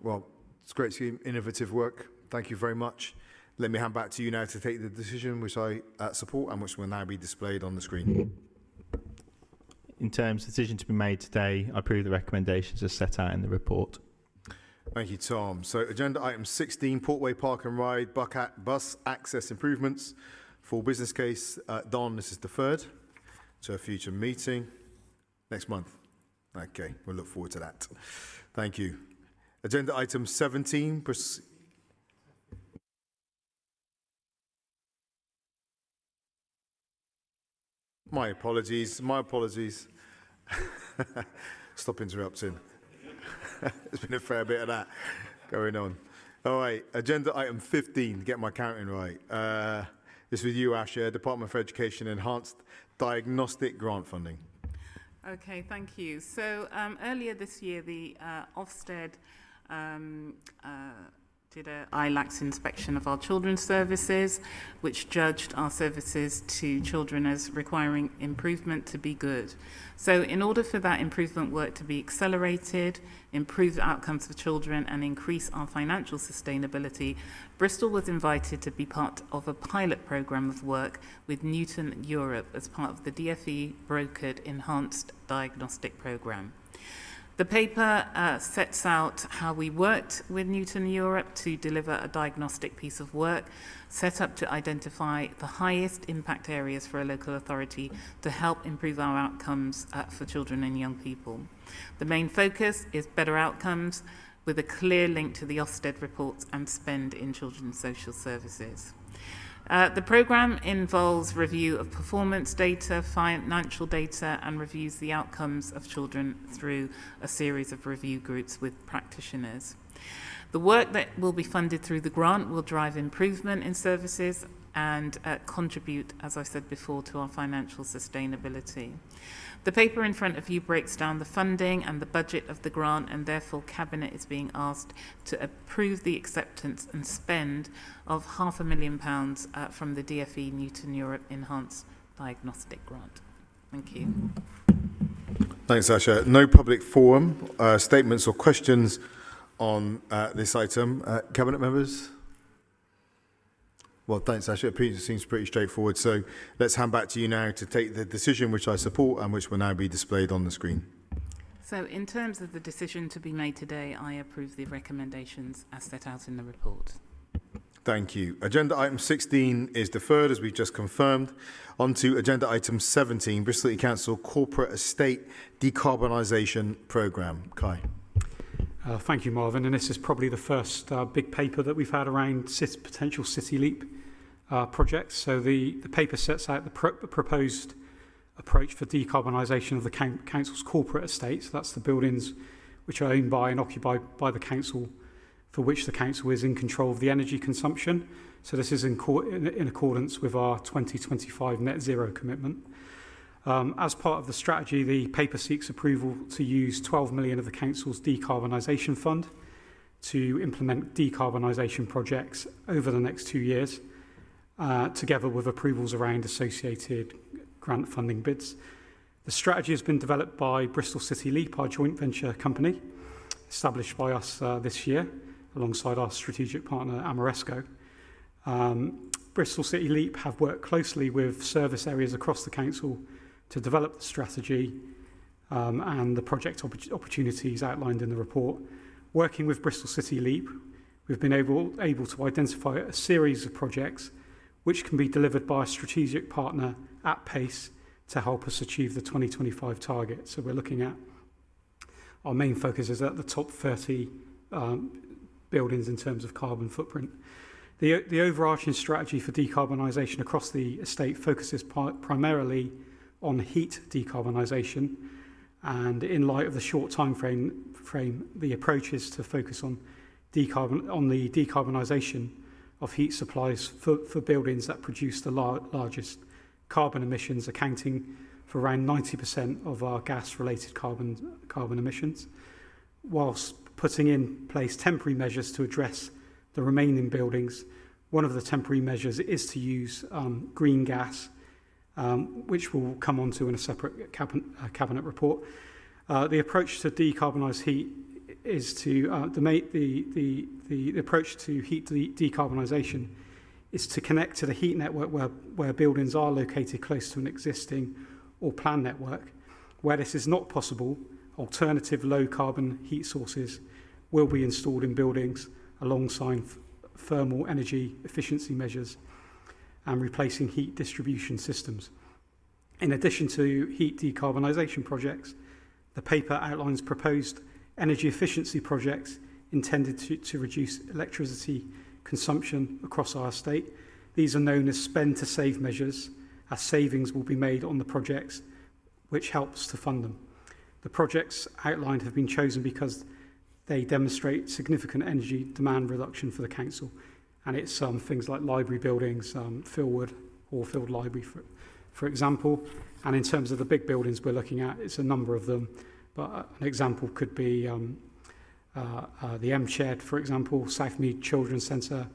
[SPEAKER 1] Well, it's great scheme, innovative work. Thank you very much. Let me hand back to you now to take the decision, which I support and which will now be displayed on the screen.
[SPEAKER 5] In terms of the decision to be made today, I approve the recommendations as set out in the report.
[SPEAKER 1] Thank you, Tom. So, agenda item 16, Portway Park and Ride bus access improvements. Full business case. Don, this is deferred to a future meeting next month. Okay, we'll look forward to that. Thank you. Agenda item 17. My apologies. Stop interrupting. There's been a fair bit of that going on. All right, agenda item 15, get my counting right. This with you, Asher, Department for Education Enhanced Diagnostic Grant Funding.
[SPEAKER 7] Okay, thank you. So earlier this year, the Ofsted did a ILACS inspection of our children's services, which judged our services to children as requiring improvement to be good. So in order for that improvement work to be accelerated, improve the outcomes for children and increase our financial sustainability, Bristol was invited to be part of a pilot programme of work with Newton Europe as part of the DFE brokered Enhanced Diagnostic Programme. The paper sets out how we worked with Newton Europe to deliver a diagnostic piece of work set up to identify the highest impact areas for a local authority to help improve our outcomes for children and young people. The main focus is better outcomes with a clear link to the Ofsted reports and spend in children's social services. The programme involves review of performance data, financial data, and reviews the outcomes of children through a series of review groups with practitioners. The work that will be funded through the grant will drive improvement in services and contribute, as I said before, to our financial sustainability. The paper in front of you breaks down the funding and the budget of the grant, and therefore Cabinet is being asked to approve the acceptance and spend of £500,000 from the DFE Newton Europe Enhanced Diagnostic Grant. Thank you.
[SPEAKER 1] Thanks, Asha. No public forum, statements or questions on this item. Cabinet members? Well, thanks, Asha. It seems pretty straightforward. So let's hand back to you now to take the decision, which I support and which will now be displayed on the screen.
[SPEAKER 7] So in terms of the decision to be made today, I approve the recommendations as set out in the report.
[SPEAKER 1] Thank you. Agenda item 16 is deferred, as we just confirmed. On to agenda item 17, Bristol City Council Corporate Estate Decarbonisation Programme. Kai.
[SPEAKER 2] Thank you, Marvin. And this is probably the first big paper that we've had around potential City Leap projects. So the paper sets out the proposed approach for decarbonisation of the council's corporate estate. So that's the buildings which are owned by and occupied by the council, for which the council is in control of the energy consumption. So this is in accordance with our 2025 net zero commitment. As part of the strategy, the paper seeks approval to use 12 million of the council's decarbonisation fund to implement decarbonisation projects over the next 2 years, together with approvals around associated grant funding bids. The strategy has been developed by Bristol City Leap, our joint venture company, established by us this year, alongside our strategic partner Amoresco. Bristol City Leap have worked closely with service areas across the council to develop the strategy and the project opportunities outlined in the report. Working with Bristol City Leap, we've been able to identify a series of projects which can be delivered by a strategic partner at pace to help us achieve the 2025 target. So we're looking at, our main focus is at the top 30 buildings in terms of carbon footprint. The overarching strategy for decarbonisation across the estate focuses primarily on heat decarbonisation, and in light of the short time frame, the approach is to focus on the decarbonisation of heat supplies for buildings that produce the largest carbon emissions, accounting for around 90% of our gas-related carbon emissions, whilst putting in place temporary measures to address the remaining buildings. One of the temporary measures is to use green gas, which we'll come on to in a separate cabinet report. The approach to decarbonise heat is to the approach to heat decarbonisation is to connect to the heat network where buildings are located close to an existing or planned network. Where this is not possible, alternative low carbon heat sources will be installed in buildings alongside thermal energy efficiency measures and replacing heat distribution systems. In addition to heat decarbonisation projects, the paper outlines proposed energy efficiency projects intended to reduce electricity consumption across our estate. These are known as spend to save measures, as savings will be made on the projects, which helps to fund them. The projects outlined have been chosen because they demonstrate significant energy demand reduction for the council, and it's things like library buildings, Philwood, Orfield Library, for example. And in terms of the big buildings we're looking at, it's a number of them, but an example could be the M Shed, for example, Southmead Children's Centre,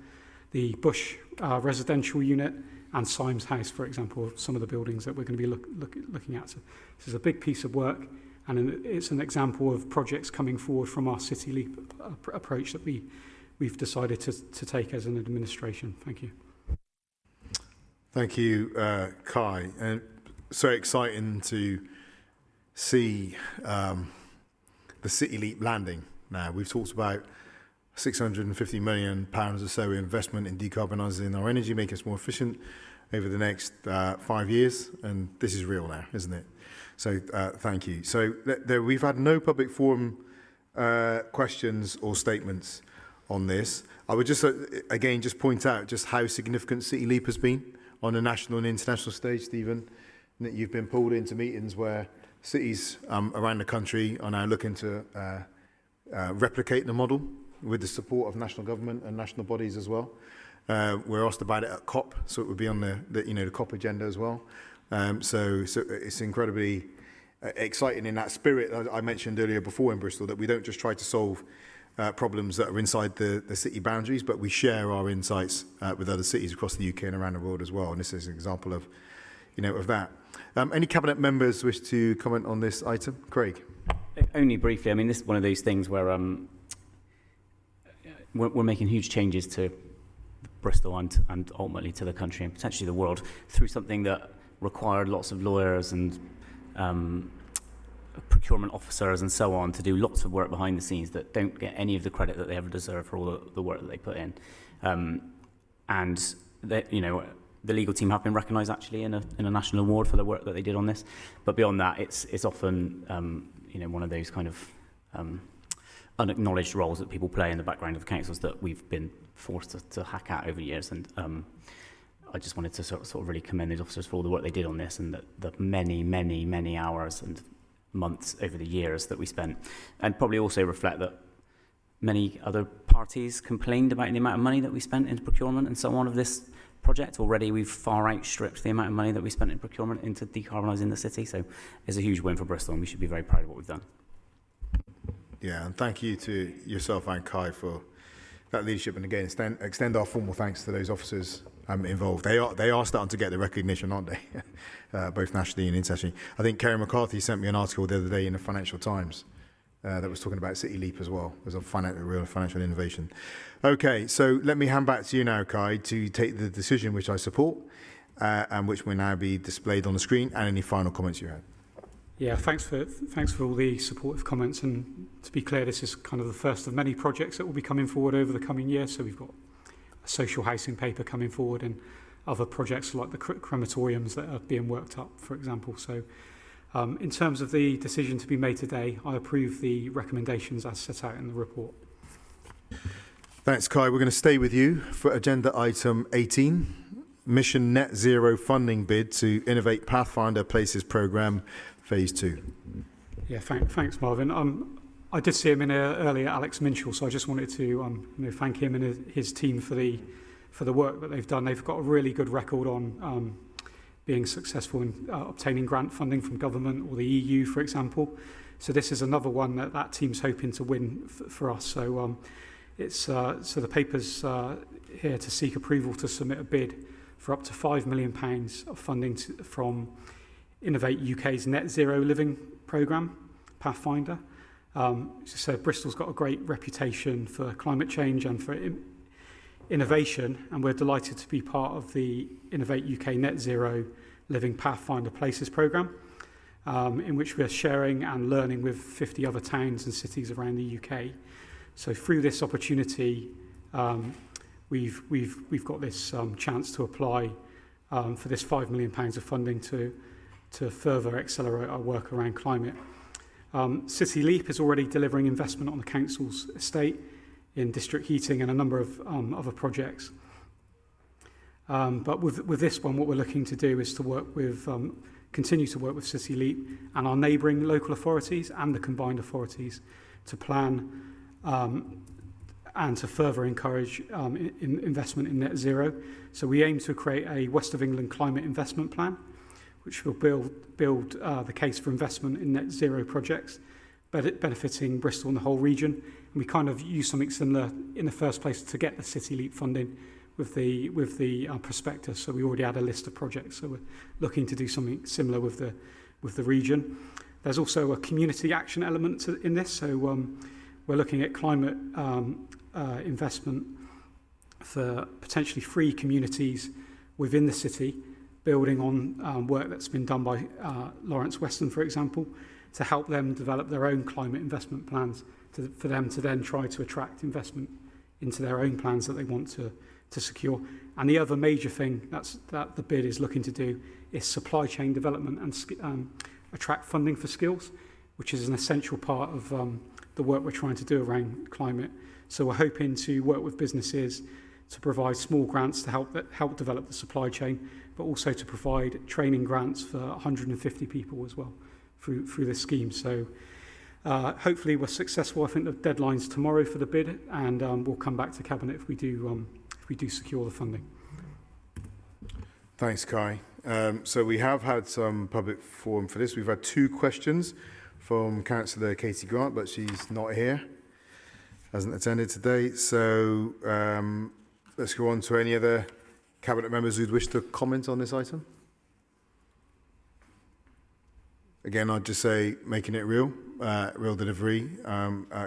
[SPEAKER 2] the Bush residential unit, and Symes House, for example, some of the buildings that we're going to be looking at. So this is a big piece of work, and it's an example of projects coming forward from our City Leap approach that we've decided to take as an administration. Thank you.
[SPEAKER 1] Thank you, Kai. And so exciting to see the City Leap landing now. We've talked about £650 million or so investment in decarbonising our energy, making us more efficient over the next 5 years, and this is real now, isn't it? So thank you. So we've had no public forum questions or statements on this. I would just again just point out just how significant City Leap has been on a national and international stage, Stephen, that you've been pulled into meetings where cities around the country are now looking to replicate the model with the support of national government and national bodies as well. We're asked about it at COP, so it would be on the COP agenda as well. So it's incredibly exciting in that spirit I mentioned earlier before in Bristol, that we don't just try to solve problems that are inside the city boundaries, but we share our insights with other cities across the UK and around the world as well. And this is an example of, of that. Any cabinet members wish to comment on this item? Craig.
[SPEAKER 8] Only briefly. I mean, this is one of those things where we're making huge changes to Bristol and ultimately to the country and potentially the world through something that required lots of lawyers and procurement officers and so on to do lots of work behind the scenes that don't get any of the credit that they ever deserve for all the work that they put in. And that, the legal team have been recognised actually in a national award for the work that they did on this. But beyond that, it's often one of those kind of unacknowledged roles that people play in the background of the councils that we've been forced to hack at over the years. And I just wanted to sort of really commend these officers for all the work they did on this and the many hours and months over the years that we spent, and probably also reflect that many other parties complained about the amount of money that we spent into procurement and so on of this project. Already we've far outstripped the amount of money that we spent in procurement into decarbonising the city, so it's a huge win for Bristol and we should be very proud of what we've done.
[SPEAKER 1] Yeah, and thank you to yourself and Kai for that leadership, and again, extend our formal thanks to those officers involved. They are starting to get the recognition, aren't they? Both nationally and internationally. I think Kerry McCarthy sent me an article the other day in the Financial Times that was talking about City Leap as well as a real financial innovation. Okay, so let me hand back to you now, Kai, to take the decision which I support and which will now be displayed on the screen, and any final comments you had.
[SPEAKER 2] Yeah, thanks for all the supportive comments. And to be clear, this is kind of the first of many projects that will be coming forward over the coming year. So we've got a social housing paper coming forward and other projects like the crematoriums that are being worked up, for example. So in terms of the decision to be made today, I approve the recommendations as set out in the report.
[SPEAKER 1] Thanks, Kai. We're going to stay with you for agenda item 18, Mission Net Zero funding bid to Innovate Pathfinder Places Programme, Phase 2.
[SPEAKER 2] Yeah, thanks, Marvin. I did see him in earlier, Alex Minshall, so I just wanted to thank him and his team for the work that they've done. They've got a really good record on being successful in obtaining grant funding from government or the EU, for example. So this is another one that team's hoping to win for us. So so the paper's here to seek approval to submit a bid for up to £5 million of funding from Innovate UK's Net Zero Living Programme, Pathfinder. As I said, Bristol's got a great reputation for climate change and for innovation, and we're delighted to be part of the Innovate UK Net Zero Living Pathfinder Places Programme, in which we're sharing and learning with 50 other towns and cities around the UK. So through this opportunity, we've got this chance to apply for this £5 million of funding to further accelerate our work around climate. City Leap is already delivering investment on the council's estate in district heating and a number of other projects. But with this one, what we're looking to do is to work with, continue to work with City Leap and our neighbouring local authorities and the combined authorities to plan and to further encourage investment in net zero. So we aim to create a West of England climate investment plan, which will build the case for investment in net zero projects, benefiting Bristol and the whole region. And we kind of use something similar in the first place to get the City Leap funding with the prospectus. So we already had a list of projects. So we're looking to do something similar with the region. There's also a community action element in this. So we're looking at climate investment for potentially 3 communities within the city, building on work that's been done by Lawrence Weston, for example, to help them develop their own climate investment plans, for them to then try to attract investment into their own plans that they want to secure. And the other major thing that the bid is looking to do is supply chain development and attract funding for skills, which is an essential part of the work we're trying to do around climate. So we're hoping to work with businesses to provide small grants to help develop the supply chain, but also to provide training grants for 150 people as well through this scheme. So hopefully we're successful. I think the deadline's tomorrow for the bid, and we'll come back to Cabinet if we do secure the funding.
[SPEAKER 1] Thanks, Kai. So we have had some public forum for this. We've had 2 questions from Councillor Katie Grant, but she's not here, hasn't attended today. So let's go on to any other Cabinet members who'd wish to comment on this item. Again, I'd just say making it real delivery,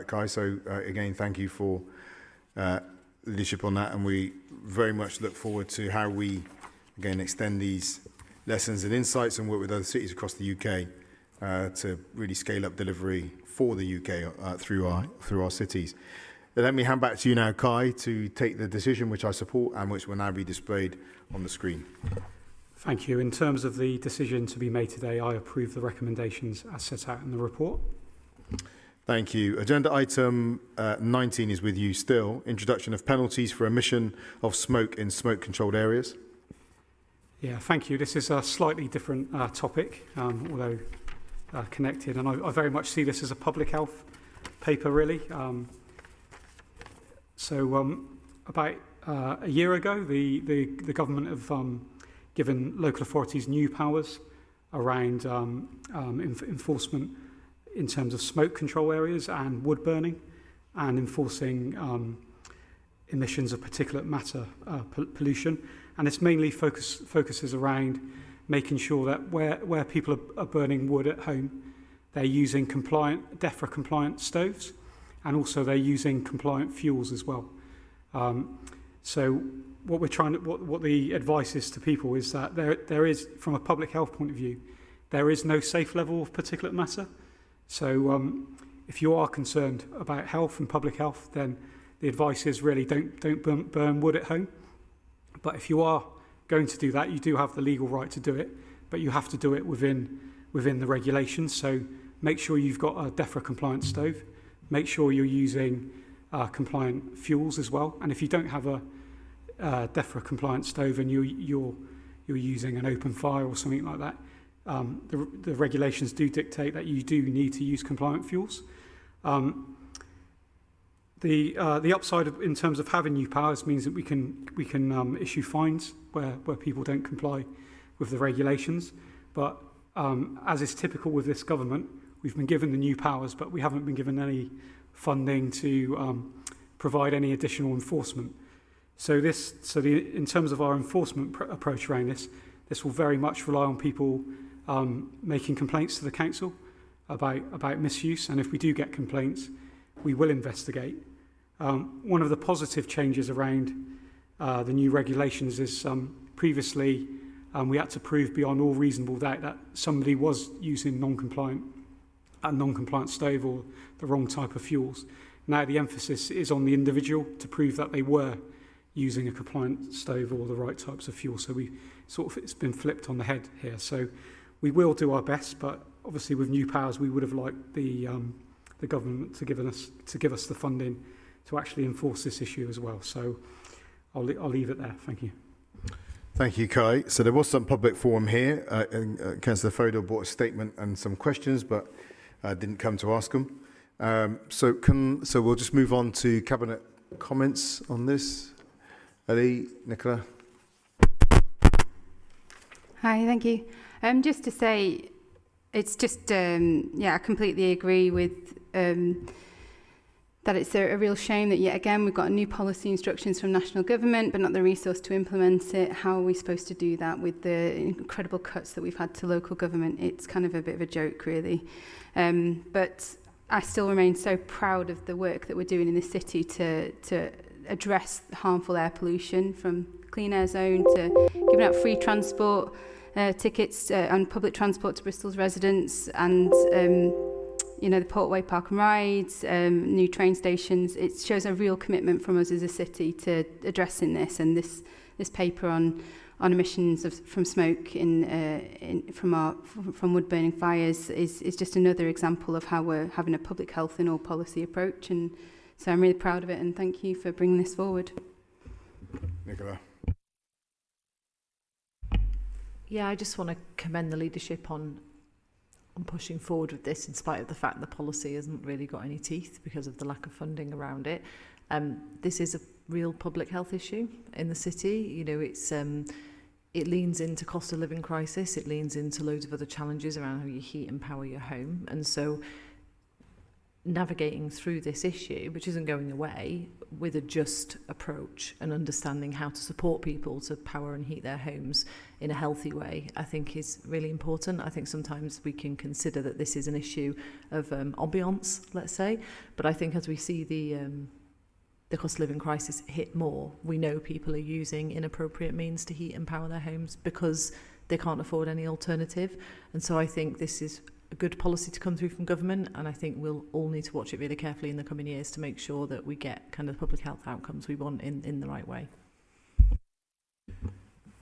[SPEAKER 1] Kai. So again, thank you for leadership on that, and we very much look forward to how we, again, extend these lessons and insights and work with other cities across the UK to really scale up delivery for the UK through our cities. Let me hand back to you now, Kai, to take the decision which I support and which will now be displayed on the screen.
[SPEAKER 2] Thank you. In terms of the decision to be made today, I approve the recommendations as set out in the report.
[SPEAKER 1] Thank you. Agenda item 19 is with you still. Introduction of penalties for emission of smoke in smoke-controlled areas.
[SPEAKER 2] Yeah, thank you. This is a slightly different topic, although connected, and I very much see this as a public health paper, really. About a year ago, the government have given local authorities new powers around enforcement in terms of smoke control areas and wood burning, and enforcing emissions of particulate matter pollution, and it's mainly focuses around making sure that where people are burning wood at home, they're using DEFERRED compliant stoves, and also they're using compliant fuels as well. So what the advice is to people is that there is, from a public health point of view, there is no safe level of particulate matter. So if you are concerned about health and public health, then the advice is really don't burn wood at home. But if you are going to do that, you do have the legal right to do it, but you have to do it within the regulations. So make sure you've got a DEFERRED compliant stove. Make sure you're using compliant fuels as well. And if you don't have a DEFERRED compliant stove and you're using an open fire or something like that, the regulations do dictate that you do need to use compliant fuels. The upside in terms of having new powers means that we can issue fines where people don't comply with the regulations. But as is typical with this government, we've been given the new powers, but we haven't been given any funding to provide any additional enforcement. In terms of our enforcement approach around this will very much rely on people making complaints to the council about misuse, and if we do get complaints, we will investigate. One of the positive changes around the new regulations is previously we had to prove beyond all reasonable doubt that somebody was using a non-compliant stove or the wrong type of fuels. Now the emphasis is on the individual to prove that they were using a compliant stove or the right types of fuel. So it's been flipped on the head here. So we will do our best, but obviously with new powers, we would have liked the government to give us the funding to actually enforce this issue as well. So I'll leave it there. Thank you.
[SPEAKER 1] Thank you, Kai. So there was some public forum here. Councillor Fodor brought a statement and some questions, but didn't come to ask them. So we'll just move on to cabinet comments on this. Ali, Nicola.
[SPEAKER 12] Hi, thank you. Just to say, it's just, I completely agree with that it's a real shame that yet again we've got new policy instructions from national government but not the resource to implement it. How are we supposed to do that with the incredible cuts that we've had to local government? It's kind of a bit of a joke, really. But I still remain so proud of the work that we're doing in this city to address harmful air pollution, from clean air zone to giving out free transport tickets on public transport to Bristol's residents, and the Portway Park and Rides, new train stations. It shows a real commitment from us as a city to addressing this, and this paper on emissions from smoke from wood burning fires is just another example of how we're having a public health in all policy approach, and so I'm really proud of it, and thank you for bringing this forward.
[SPEAKER 1] Nicola.
[SPEAKER 13] Yeah, I just want to commend the leadership on pushing forward with this, in spite of the fact the policy hasn't really got any teeth because of the lack of funding around it. This is a real public health issue in the city. It leans into cost of living crisis. It leans into loads of other challenges around how you heat and power your home. And so navigating through this issue, which isn't going away, with a just approach and understanding how to support people to power and heat their homes in a healthy way, I think is really important. I think sometimes we can consider that this is an issue of ambiance, let's say, but I think as we see the cost of living crisis hit more, we know people are using inappropriate means to heat and power their homes because they can't afford any alternative. And so I think this is a good policy to come through from government, and I think we'll all need to watch it really carefully in the coming years to make sure that we get kind of public health outcomes we want in the right way.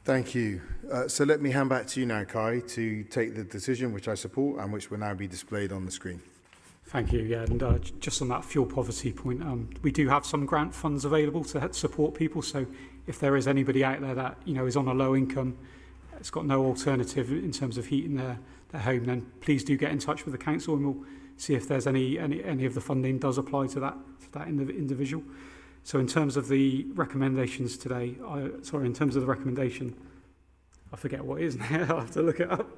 [SPEAKER 1] Thank you. So let me hand back to you now, Kai, to take the decision, which I support and which will now be displayed on the screen.
[SPEAKER 2] Thank you. Yeah, and just on that fuel poverty point, we do have some grant funds available to support people. So if there is anybody out there that is on a low income, it's got no alternative in terms of heating their home, then please do get in touch with the council, and we'll see if there's any of the funding does apply to that individual. So in terms of the recommendations today, in terms of the recommendation, I forget what it is now. I'll have to look it up.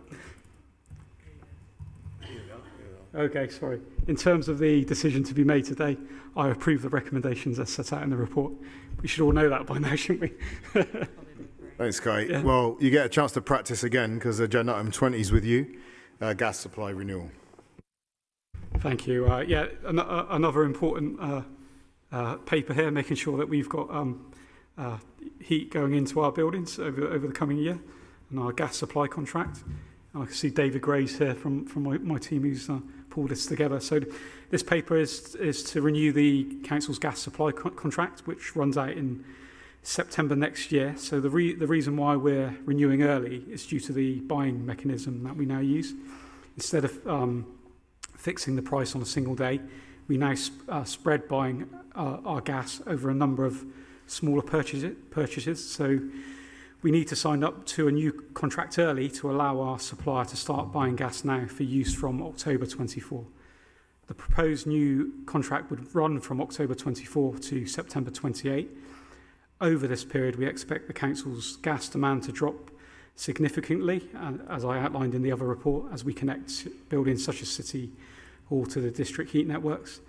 [SPEAKER 2] Okay, sorry. In terms of the decision to be made today, I approve the recommendations as set out in the report. We should all know that by now, shouldn't we?
[SPEAKER 1] Thanks, Kai.
[SPEAKER 2] Yeah.
[SPEAKER 1] Well, you get a chance to practice again because agenda item 20 is with you, gas supply renewal.
[SPEAKER 2] Thank you. Another important paper here, making sure that we've got heat going into our buildings over the coming year, and our gas supply contract. And I can see David Gray's here from my team who's pulled this together. So this paper is to renew the council's gas supply contract, which runs out in September next year. So the reason why we're renewing early is due to the buying mechanism that we now use. Instead of fixing the price on a single day, we now spread buying our gas over a number of smaller purchases. So we need to sign up to a new contract early to allow our supplier to start buying gas now for use from October 24. The proposed new contract would run from October 24 to September 28. Over this period, we expect the council's gas demand to drop significantly, as I outlined in the other report, as we connect buildings such as City Hall to the district heat networks.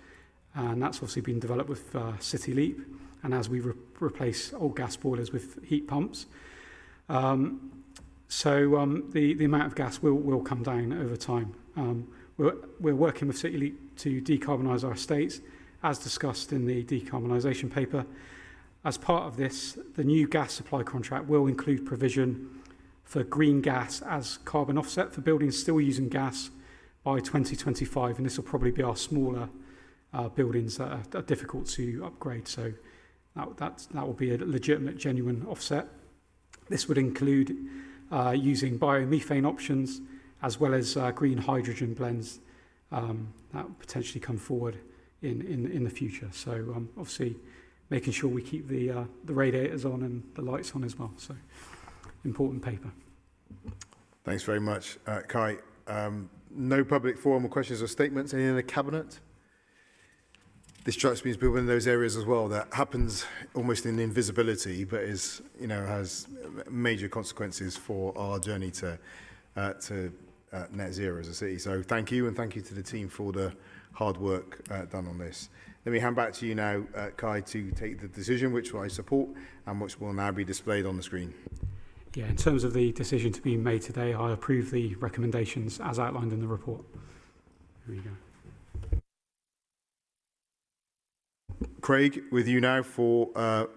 [SPEAKER 2] And that's obviously been developed with City Leap, and as we replace old gas boilers with heat pumps. So the amount of gas will come down over time. We're working with City Leap to decarbonise our estates, as discussed in the Decarbonisation paper. As part of this, the new gas supply contract will include provision for green gas as carbon offset for buildings still using gas by 2025, and this will probably be our smaller buildings that are difficult to upgrade. So that will be a legitimate, genuine offset. This would include using biomethane options as well as green hydrogen blends that will potentially come forward in the future. So obviously making sure we keep the radiators on and the lights on as well. So important paper.
[SPEAKER 1] Thanks very much, Kai. No public forum or questions or statements. Any in the cabinet? This strikes me as being one of those areas as well that happens almost in invisibility, but is, has major consequences for our journey to net zero as a city. So thank you, and thank you to the team for all the hard work done on this. Let me hand back to you now, Kai, to take the decision, which I support and which will now be displayed on the screen.
[SPEAKER 2] Yeah, in terms of the decision to be made today, I approve the recommendations as outlined in the report. There you go.
[SPEAKER 1] Craig, with you now for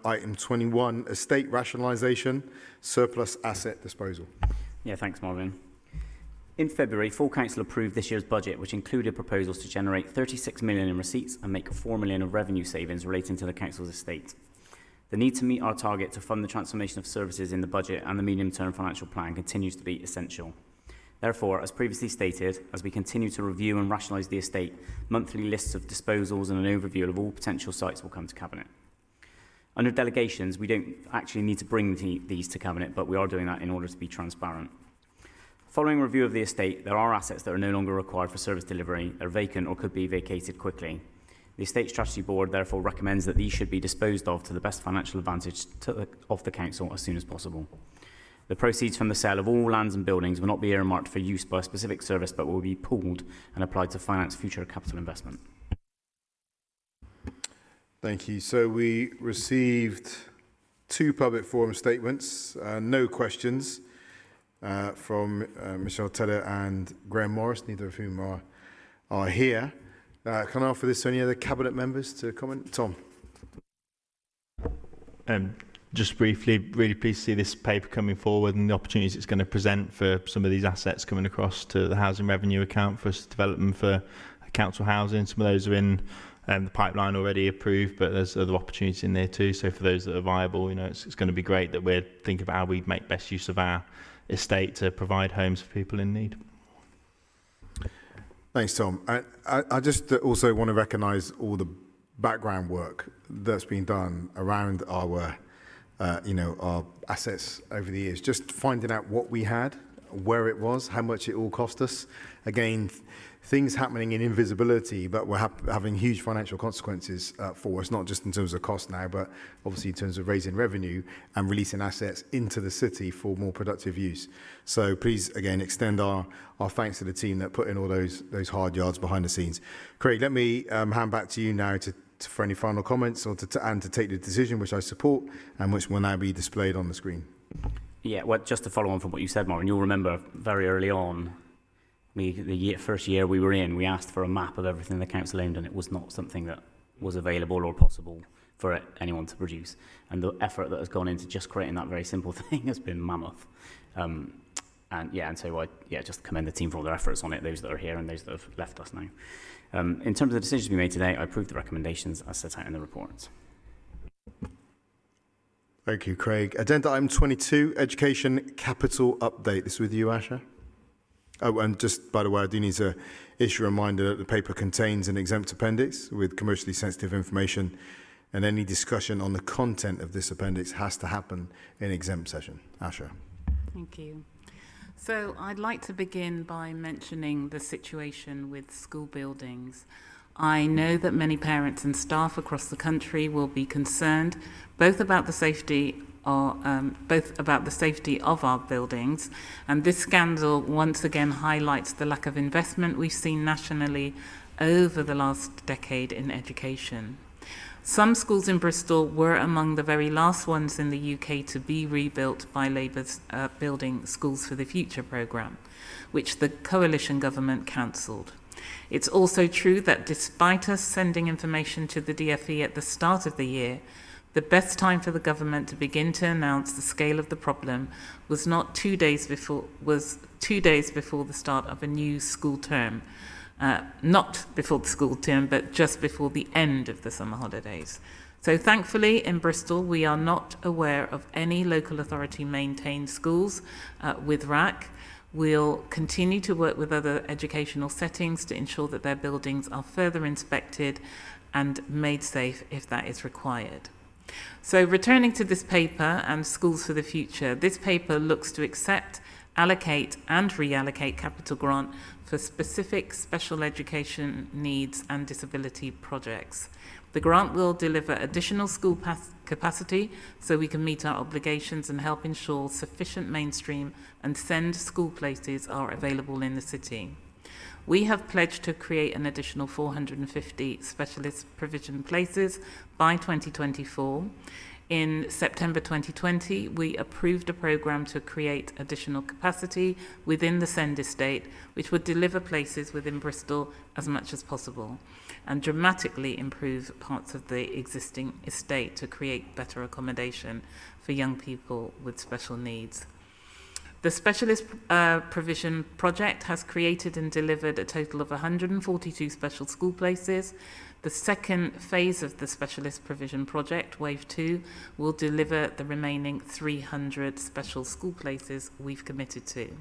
[SPEAKER 1] item 21, estate rationalisation, surplus asset disposal.
[SPEAKER 8] Yeah, thanks, Marvin. In February, full council approved this year's budget, which included proposals to generate 36 million in receipts and make 4 million of revenue savings relating to the council's estate. The need to meet our target to fund the transformation of services in the budget and the medium-term financial plan continues to be essential. Therefore, as previously stated, as we continue to review and rationalise the estate, monthly lists of disposals and an overview of all potential sites will come to Cabinet. Under delegations, we don't actually need to bring these to Cabinet, but we are doing that in order to be transparent. Following review of the estate, there are assets that are no longer required for service delivery, are vacant or could be vacated quickly. The Estate Strategy Board therefore recommends that these should be disposed of to the best financial advantage of the Council as soon as possible. The proceeds from the sale of all lands and buildings will not be earmarked for use by a specific service, but will be pooled and applied to finance future capital investment.
[SPEAKER 1] Thank you. So we received 2 public forum statements, no questions. From Michelle Tedder and Graham Morris, neither of whom are here. Can I offer this to any other Cabinet members to comment? Tom.
[SPEAKER 5] Just briefly, really pleased to see this paper coming forward and the opportunities it's going to present for some of these assets coming across to the housing revenue account for development for council housing. Some of those are in the pipeline already approved, but there's other opportunities in there too. So for those that are viable, it's going to be great that we're thinking about how we make best use of our estate to provide homes for people in need.
[SPEAKER 1] Thanks, Tom. I just also want to recognise all the background work that's been done around our, our assets over the years. Just finding out what we had where it was, how much it all cost us. Again, things happening in invisibility, but we're having huge financial consequences for us, not just in terms of cost now, but obviously in terms of raising revenue and releasing assets into the city for more productive use. So please, again, extend our thanks to the team that put in all those hard yards behind the scenes. Craig, let me hand back to you now for any final comments or to take the decision, which I support, and which will now be displayed on the screen.
[SPEAKER 8] Yeah, well, just to follow on from what you said, Martin, you'll remember very early on, first year we were in, we asked for a map of everything the council owned, and it was not something that was available or possible for anyone to produce. And the effort that has gone into just creating that very simple thing has been mammoth. And so I just commend the team for all their efforts on it, those that are here and those that have left us now. In terms of the decisions we made today, I approve the recommendations as set out in the report.
[SPEAKER 1] Thank you, Craig. Agenda item 22, Education Capital Update. This is with you, Asha. Oh, and just, by the way, I do need to issue a reminder that the paper contains an exempt appendix with commercially sensitive information, and any discussion on the content of this appendix has to happen in exempt session. Asha.
[SPEAKER 7] Thank you. So I'd like to begin by mentioning the situation with school buildings. I know that many parents and staff across the country will be concerned both about the safety of our buildings, and this scandal once again highlights the lack of investment we've seen nationally over the last decade in education. Some schools in Bristol were among the very last ones in the UK to be rebuilt by Labour's Building Schools for the Future programme, which the coalition government cancelled. It's also true that despite us sending information to the DFE at the start of the year, the best time for the government to begin to announce the scale of the problem was 2 days before the start of a new school term. Not before the school term, but just before the end of the summer holidays. So thankfully, in Bristol, we are not aware of any local authority maintained schools with RAC. We'll continue to work with other educational settings to ensure that their buildings are further inspected and made safe if that is required. So returning to this paper and Schools for the Future, this paper looks to accept, allocate and reallocate capital grant for specific special education needs and disability projects. The grant will deliver additional school capacity so we can meet our obligations and help ensure sufficient mainstream and SEND school places are available in the city. We have pledged to create an additional 450 specialist provision places by 2024. In September 2020, we approved a programme to create additional capacity within the SEND estate, which would deliver places within Bristol as much as possible and dramatically improve parts of the existing estate to create better accommodation for young people with special needs. The Specialist Provision Project has created and delivered a total of 142 special school places. The second phase of the Specialist Provision Project, Wave 2, will deliver the remaining 300 special school places we've committed to.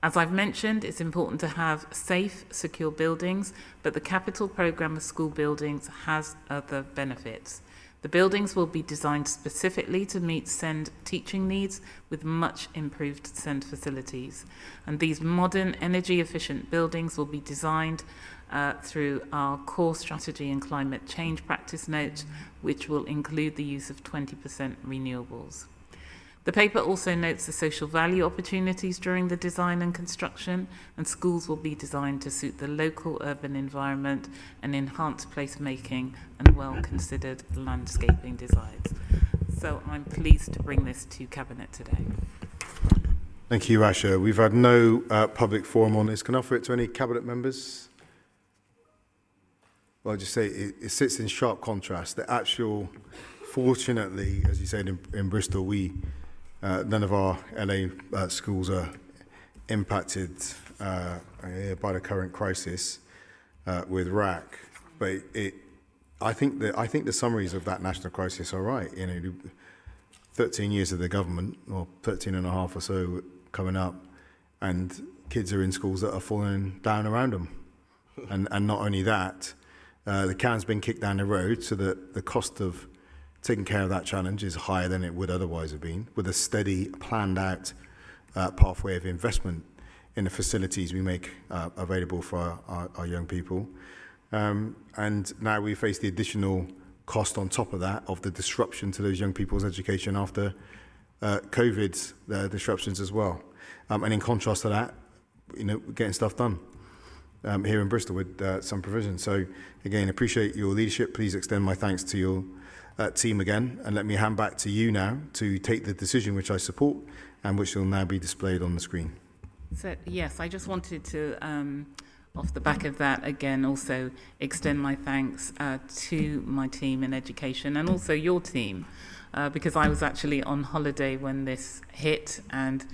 [SPEAKER 7] As I've mentioned, it's important to have safe, secure buildings, but the capital programme of school buildings has other benefits. The buildings will be designed specifically to meet SEND teaching needs with much improved SEND facilities. And these modern, energy-efficient buildings will be designed through our core strategy and climate change practice note, which will include the use of 20% renewables. The paper also notes the social value opportunities during the design and construction, and schools will be designed to suit the local urban environment and enhance placemaking and well-considered landscaping designs. So I'm pleased to bring this to Cabinet today.
[SPEAKER 1] Thank you, Asha. We've had no public forum on this. Can I offer it to any Cabinet members? Well, I'll just say it sits in sharp contrast. The actual, fortunately, as you said, in Bristol, none of our LA schools are impacted by the current crisis with RAC. But I think the summaries of that national crisis are right. 13 years of the government, or 13 and a half or so coming up, and kids are in schools that are falling down around them. And not only that, the can's been kicked down the road, so that the cost of taking care of that challenge is higher than it would otherwise have been, with a steady, planned out pathway of investment in the facilities we make available for our young people. And now we face the additional cost on top of that of the disruption to those young people's education after COVID's disruptions as well. And in contrast to that, getting stuff done here in Bristol with some provision. So again, appreciate your leadership. Please extend my thanks to your team again, and let me hand back to you now to take the decision which I support and which will now be displayed on the screen.
[SPEAKER 7] So, yes, I just wanted to, off the back of that, again, also extend my thanks to my team in education and also your team, because I was actually on holiday when this hit, and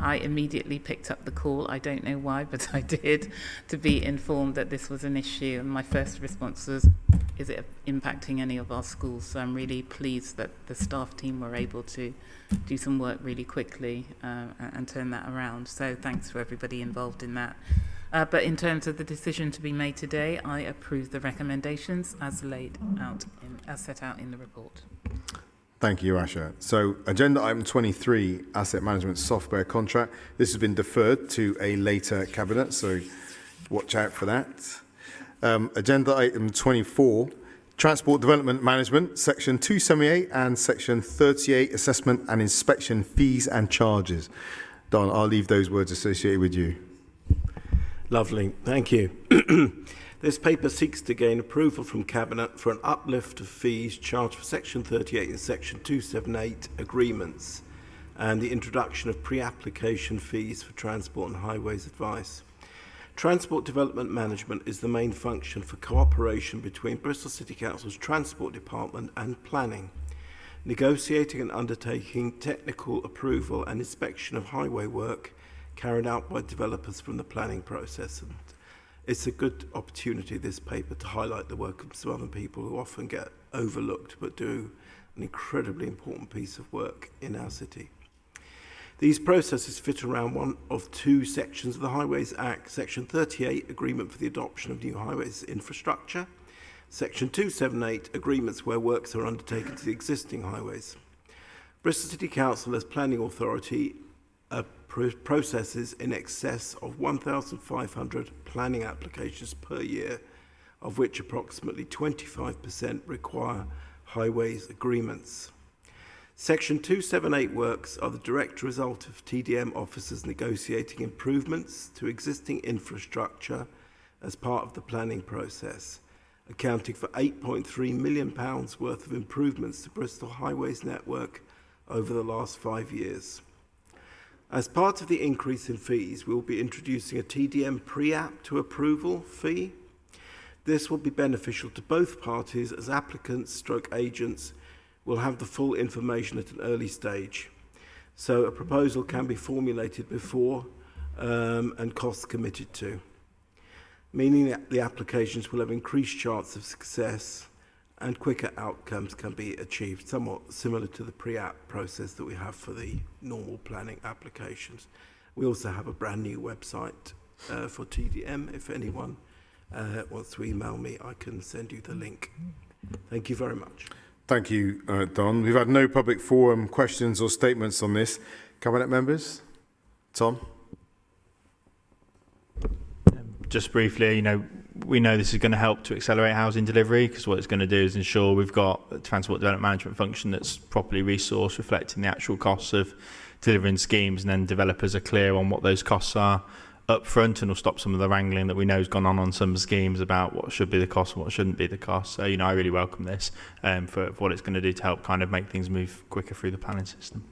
[SPEAKER 7] I immediately picked up the call. I don't know why, but I did, to be informed that this was an issue. And my first response was, is it impacting any of our schools? So I'm really pleased that the staff team were able to do some work really quickly and turn that around. So thanks to everybody involved in that. But in terms of the decision to be made today, I approve the recommendations as set out in the report.
[SPEAKER 1] Thank you, Asha. So agenda item 23, asset management software contract. This has been deferred to a later cabinet, so watch out for that. Agenda item 24, transport development management, section 278 and section 38, assessment and inspection fees and charges. Don, I'll leave those words associated with you.
[SPEAKER 9] Lovely, thank you. This paper seeks to gain approval from Cabinet for an uplift of fees charged for Section 38 and Section 278 agreements and the introduction of pre-application fees for transport and highways advice. Transport development management is the main function for cooperation between Bristol City Council's Transport Department and Planning, negotiating and undertaking technical approval and inspection of highway work carried out by developers from the planning process. And it's a good opportunity, this paper, to highlight the work of some other people who often get overlooked but do an incredibly important piece of work in our city. These processes fit around one of two sections of the Highways Act, Section 38, Agreement for the Adoption of New Highways Infrastructure, Section 278, Agreements where works are undertaken to the existing highways. Bristol City Council, as planning authority, processes in excess of 1,500 planning applications per year, of which approximately 25% require highways agreements. Section 278 works are the direct result of TDM officers negotiating improvements to existing infrastructure as part of the planning process, accounting for £8.3 million worth of improvements to Bristol Highways network over the last 5 years. As part of the increase in fees, we will be introducing a TDM pre-app to approval fee. This will be beneficial to both parties as applicants/agents will have the full information at an early stage. So a proposal can be formulated before and costs committed to, meaning that the applications will have increased chance of success and quicker outcomes can be achieved, somewhat similar to the pre-app process that we have for the normal planning applications. We also have a brand new website for TDM. If anyone wants to email me, I can send you the link. Thank you very much.
[SPEAKER 1] Thank you, Don. We've had no public forum questions or statements on this. Cabinet members? Tom?
[SPEAKER 5] Just briefly, we know this is going to help to accelerate housing delivery, because what it's going to do is ensure we've got a transport development management function that's properly resourced, reflecting the actual costs of delivering schemes, and then developers are clear on what those costs are up front, and will stop some of the wrangling that we know has gone on some schemes about what should be the cost and what shouldn't be the cost. So, I really welcome this for what it's going to do to help kind of make things move quicker through the planning system.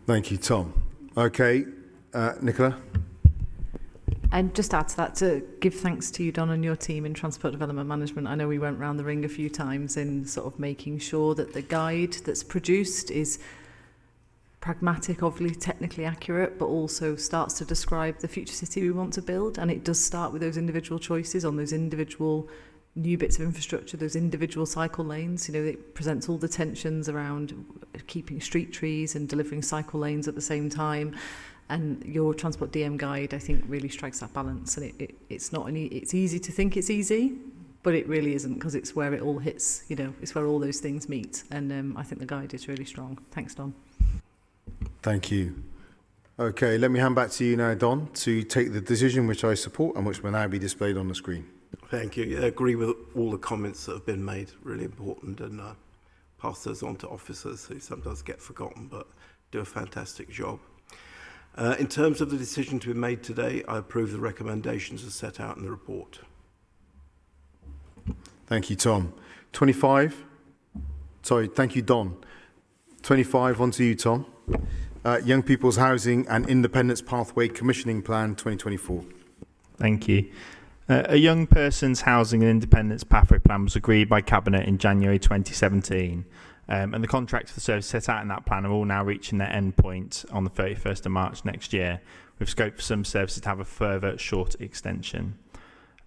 [SPEAKER 1] Thank you, Tom. Okay, Nicola?
[SPEAKER 13] And just add to that, to give thanks to you, Don, and your team in Transport Development Management. I know we went round the ring a few times in sort of making sure that the guide that's produced is pragmatic, obviously technically accurate, but also starts to describe the future city we want to build. And it does start with those individual choices on those individual new bits of infrastructure, those individual cycle lanes. It presents all the tensions around keeping street trees and delivering cycle lanes at the same time. And your Transport DM guide, I think, really strikes that balance. And it's easy to think it's easy, but it really isn't, because it's where it all hits, it's where all those things meet. And I think the guide is really strong. Thanks, Don.
[SPEAKER 1] Thank you. Okay, let me hand back to you now, Don, to take the decision which I support and which will now be displayed on the screen.
[SPEAKER 9] Thank you. I agree with all the comments that have been made. Really important, and pass those on to officers who sometimes get forgotten but do a fantastic job. In terms of the decision to be made today, I approve the recommendations as set out in the report.
[SPEAKER 1] Thank you, Tom. 25. Sorry, thank you, Don. 25, on to you, Tom. Young People's Housing and Independence Pathway Commissioning Plan 2024.
[SPEAKER 5] Thank you. A young person's housing and independence pathway plan was agreed by Cabinet in January 2017. And the contracts for the service set out in that plan are all now reaching their end point on the 31st of March next year, with scope for some services to have a further short extension.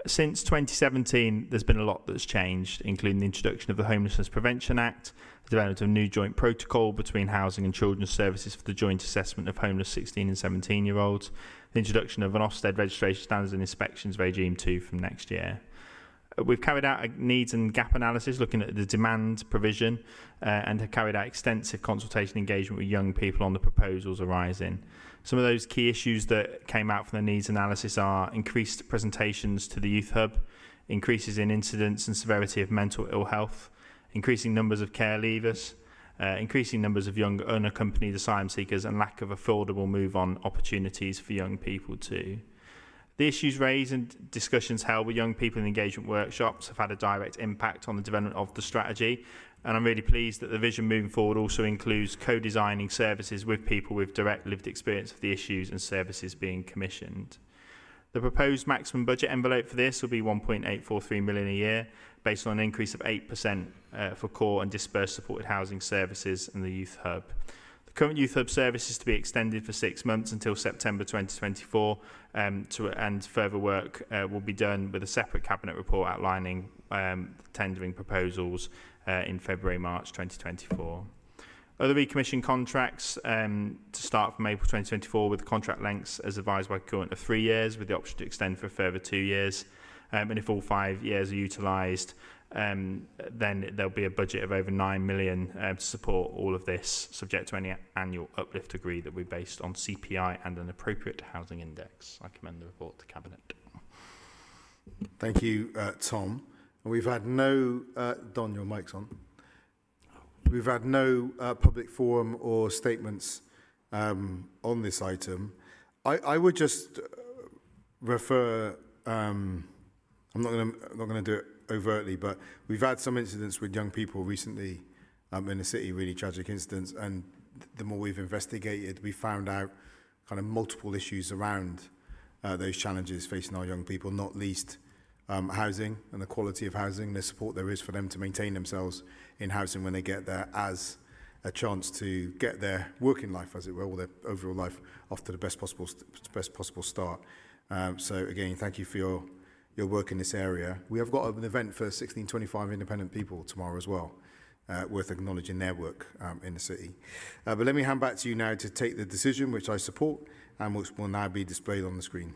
[SPEAKER 5] Since 2017, there's been a lot that's changed, including the introduction of the Homelessness Prevention Act, the development of a new joint protocol between housing and children's services for the joint assessment of homeless 16 and 17-year-olds, the introduction of an Ofsted registration standards and inspections regime 2 from next year. We've carried out a needs and gap analysis looking at the demand provision and have carried out extensive consultation engagement with young people on the proposals arising. Some of those key issues that came out from the needs analysis are increased presentations to the Youth Hub, increases in incidence and severity of mental ill health, increasing numbers of care leavers, increasing numbers of young unaccompanied asylum seekers, and lack of affordable move-on opportunities for young people too. The issues raised and discussions held with young people in engagement workshops have had a direct impact on the development of the strategy, and I'm really pleased that the vision moving forward also includes co-designing services with people with direct lived experience of the issues and services being commissioned. The proposed maximum budget envelope for this will be 1.843 million a year, based on an increase of 8% for core and dispersed supported housing services and the Youth Hub. The current Youth Hub service is to be extended for 6 months until September 2024, and further work will be done with a separate Cabinet report outlining tendering proposals in February-March 2024. Other recommissioned contracts to start from April 2024 with contract lengths as advised by current of 3 years with the option to extend for a further 2 years. And if all 5 years are utilised, then there'll be a budget of over 9 million to support all of this, subject to any annual uplift agreed that will be based on CPI and an appropriate housing index. I commend the report to Cabinet.
[SPEAKER 1] Thank you, Tom. We've had no, Don, your mic's on. We've had no public forum or statements on this item. I would just refer, I'm not going to do it overtly, but we've had some incidents with young people recently in the city, really tragic incidents, and the more we've investigated, we found out kind of multiple issues around those challenges facing our young people, not least housing and the quality of housing, the support there is for them to maintain themselves in housing when they get there, as a chance to get their working life, as it were, or their overall life off to the best possible start. So again, thank you for your work in this area. We have got an event for 1625 independent people tomorrow as well, worth acknowledging their work in the city. But let me hand back to you now to take the decision, which I support, and which will now be displayed on the screen.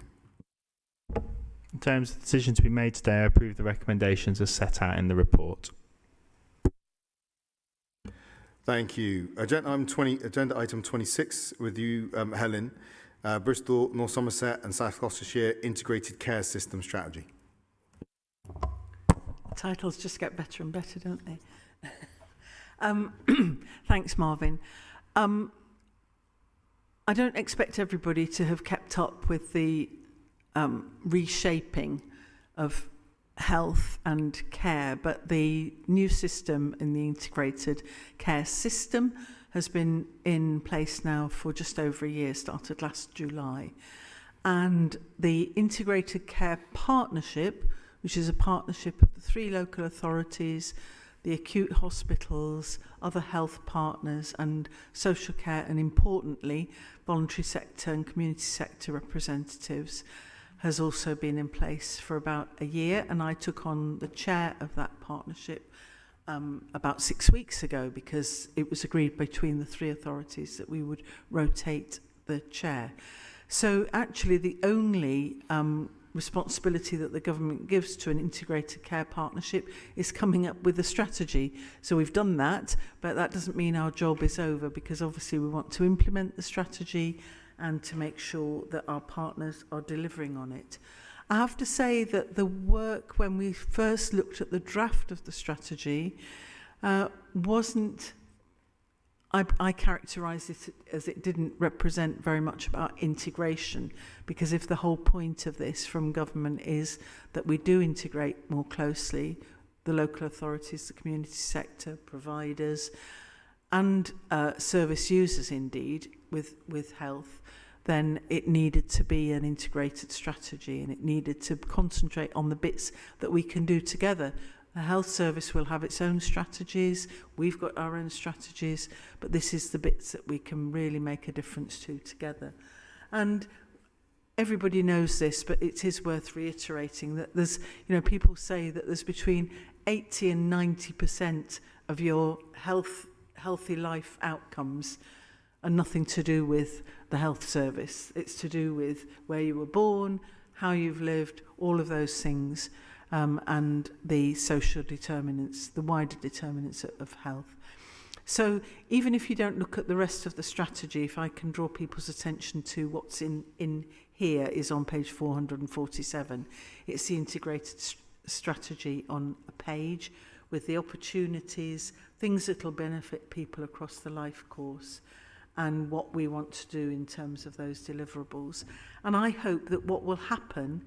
[SPEAKER 5] In terms of the decision to be made today, I approve the recommendations as set out in the report.
[SPEAKER 1] Thank you. Agenda item 26 with you, Helen. Bristol, North Somerset and South Gloucestershire Integrated Care System Strategy.
[SPEAKER 6] Titles just get better and better, don't they? Thanks, Marvin. I don't expect everybody to have kept up with the reshaping of health and care, but the new system in the integrated care system has been in place now for just over a year, started last July. And the Integrated Care Partnership, which is a partnership of the 3 local authorities, the acute hospitals, other health partners and social care, and importantly, voluntary sector and community sector representatives, has also been in place for about a year, and I took on the chair of that partnership about 6 weeks ago, because it was agreed between the 3 authorities that we would rotate the chair. So actually the only responsibility that the government gives to an integrated care partnership is coming up with a strategy. So we've done that, but that doesn't mean our job is over, because obviously we want to implement the strategy and to make sure that our partners are delivering on it. I have to say that the work when we first looked at the draft of the strategy wasn't, I characterise it as it didn't represent very much about integration, because if the whole point of this from government is that we do integrate more closely the local authorities, the community sector, providers and service users indeed with health, then it needed to be an integrated strategy, and it needed to concentrate on the bits that we can do together. The health service will have its own strategies, we've got our own strategies, but this is the bits that we can really make a difference to together. And everybody knows this, but it is worth reiterating that there's, people say that there's between 80 and 90% of your healthy life outcomes are nothing to do with the health service. It's to do with where you were born, how you've lived, all of those things. And the social determinants, the wider determinants of health. So even if you don't look at the rest of the strategy, if I can draw people's attention to what's in here is on page 447. It's the integrated strategy on a page with the opportunities, things that will benefit people across the life course, and what we want to do in terms of those deliverables. And I hope that what will happen,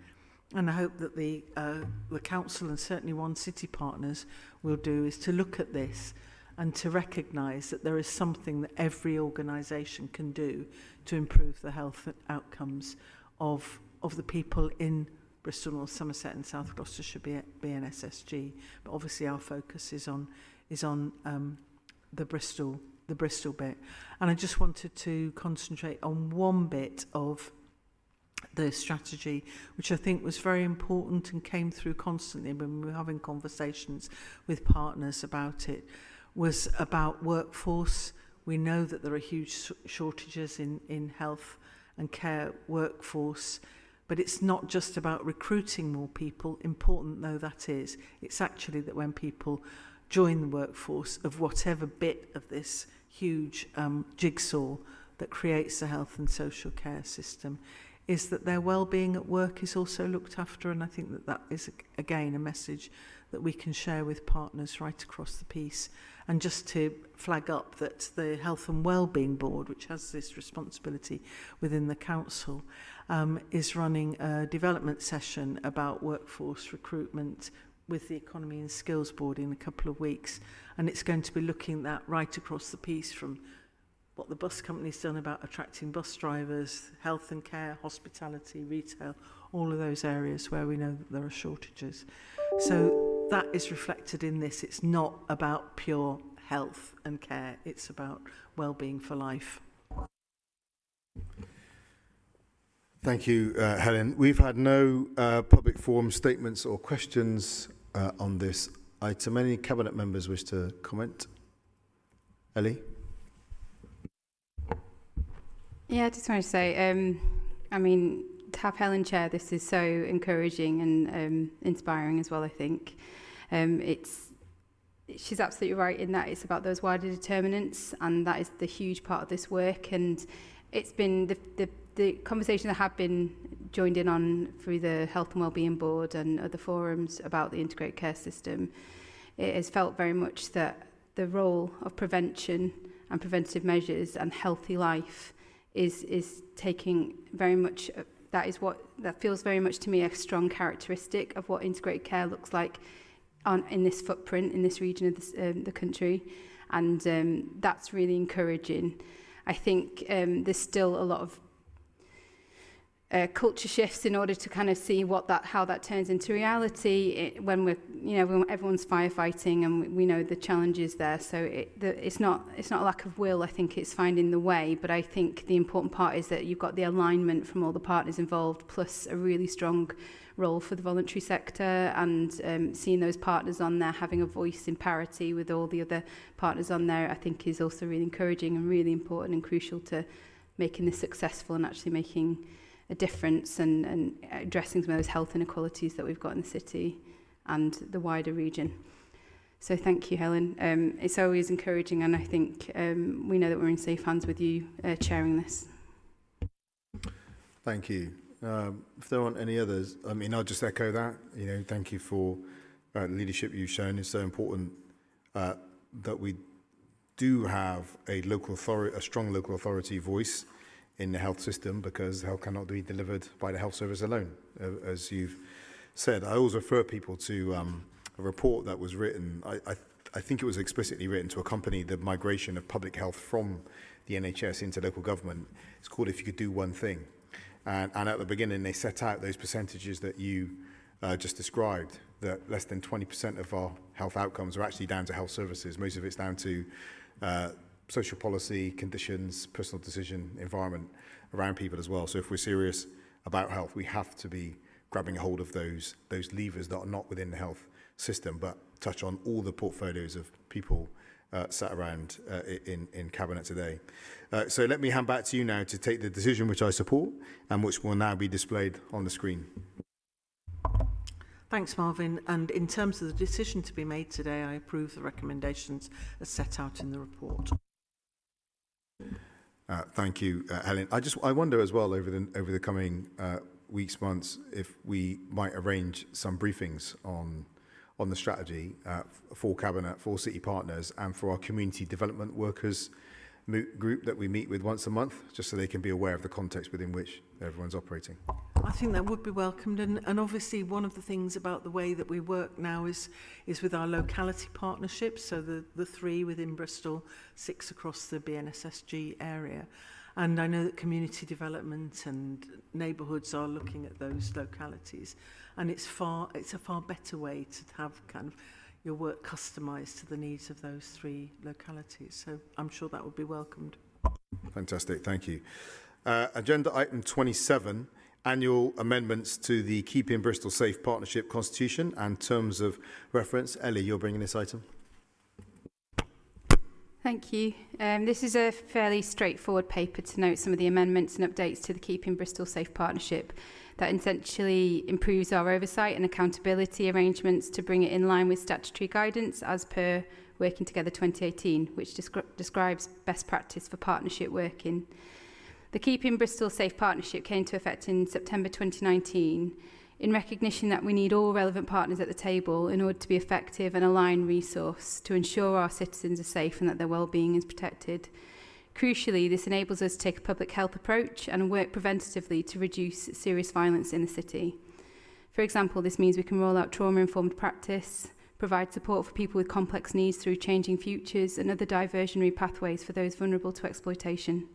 [SPEAKER 6] and I hope that the council and certainly One City Partners will do, is to look at this and to recognise that there is something that every organisation can do to improve the health outcomes of the people in Bristol, North Somerset and South Gloucestershire BNSSG. But obviously our focus is on the Bristol bit. And I just wanted to concentrate on one bit of the strategy, which I think was very important and came through constantly when we were having conversations with partners about it, was about workforce. We know that there are huge shortages in health and care workforce, but it's not just about recruiting more people, important though that is. It's actually that when people join the workforce of whatever bit of this huge jigsaw that creates the health and social care system, is that their well-being at work is also looked after. And I think that that is, again, a message that we can share with partners right across the piece. And just to flag up that the Health and Wellbeing Board, which has this responsibility within the council, is running a development session about workforce recruitment with the Economy and Skills Board in a couple of weeks. And it's going to be looking at right across the piece, from what the bus company's done about attracting bus drivers, health and care, hospitality, retail, all of those areas where we know that there are shortages. So that is reflected in this. It's not about pure health and care. It's about well-being for life.
[SPEAKER 1] Thank you, Helen. We've had no public forum statements or questions on this item. Any Cabinet members wish to comment? Ellie?
[SPEAKER 12] Yeah, I just want to say, to have Helen chair this is so encouraging and inspiring as well, I think. She's absolutely right in that it's about those wider determinants, and that is the huge part of this work. And it's been the conversation that have been joined in on through the Health and Wellbeing Board and other forums about the integrated care system. It has felt very much that the role of prevention and preventative measures and healthy life is taking very much, that feels very much to me a strong characteristic of what integrated care looks like in this footprint, in this region of the country. And that's really encouraging. I think there's still a lot of culture shifts in order to kind of see how that turns into reality when everyone's firefighting, and we know the challenges there. So it's not a lack of will. I think it's finding the way. But I think the important part is that you've got the alignment from all the partners involved, plus a really strong role for the voluntary sector, and seeing those partners on there having a voice in parity with all the other partners on there, I think is also really encouraging and really important and crucial to making this successful and actually making a difference and addressing some of those health inequalities that we've got in the city and the wider region. So thank you, Helen. It's always encouraging, and I think we know that we're in safe hands with you chairing this.
[SPEAKER 1] Thank you. If there aren't any others, I mean, I'll just echo that. You know, thank you for the leadership you've shown. It's so important that we do have a local authority, a strong local authority voice in the health system, because health cannot be delivered by the health service alone, as you've said. I always refer people to a report that was written, I think it was explicitly written to accompany the migration of public health from the NHS into local government. It's called If You Could Do One Thing. And at the beginning, they set out those percentages that you just described, that less than 20% of our health outcomes are actually down to health services. Most of it's down to social policy, conditions, personal decision, environment around people as well. So if we're serious about health, we have to be grabbing hold of those levers that are not within the health system, but touch on all the portfolios of people sat around in Cabinet today. So let me hand back to you now to take the decision which I support and which will now be displayed on the screen.
[SPEAKER 6] Thanks, Marvin. And in terms of the decision to be made today, I approve the recommendations as set out in the report.
[SPEAKER 1] Thank you, Helen. I wonder as well over the coming weeks, months, if we might arrange some briefings on the strategy for Cabinet, for City Partners, and for our community development workers group that we meet with once a month, just so they can be aware of the context within which everyone's operating.
[SPEAKER 6] I think that would be welcomed, and obviously one of the things about the way that we work now is with our locality partnerships, so the 3 within Bristol, 6 across the BNSSG area. And I know that community development and neighbourhoods are looking at those localities, and it's a far better way to have kind of your work customised to the needs of those 3 localities. So I'm sure that would be welcomed.
[SPEAKER 1] Fantastic, thank you. Agenda item 27, annual amendments to the Keeping Bristol Safe Partnership Constitution and terms of reference. Ellie, you're bringing this item.
[SPEAKER 12] Thank you. This is a fairly straightforward paper to note some of the amendments and updates to the Keeping Bristol Safe Partnership that essentially improves our oversight and accountability arrangements to bring it in line with statutory guidance as per Working Together 2018, which describes best practice for partnership working. The Keeping Bristol Safe Partnership came into effect in September 2019 in recognition that we need all relevant partners at the table in order to be effective and aligned resource to ensure our citizens are safe and that their well-being is protected. Crucially, this enables us to take a public health approach and work preventatively to reduce serious violence in the city. For example, this means we can roll out trauma-informed practice, provide support for people with complex needs through changing futures and other diversionary pathways for those vulnerable to exploitation.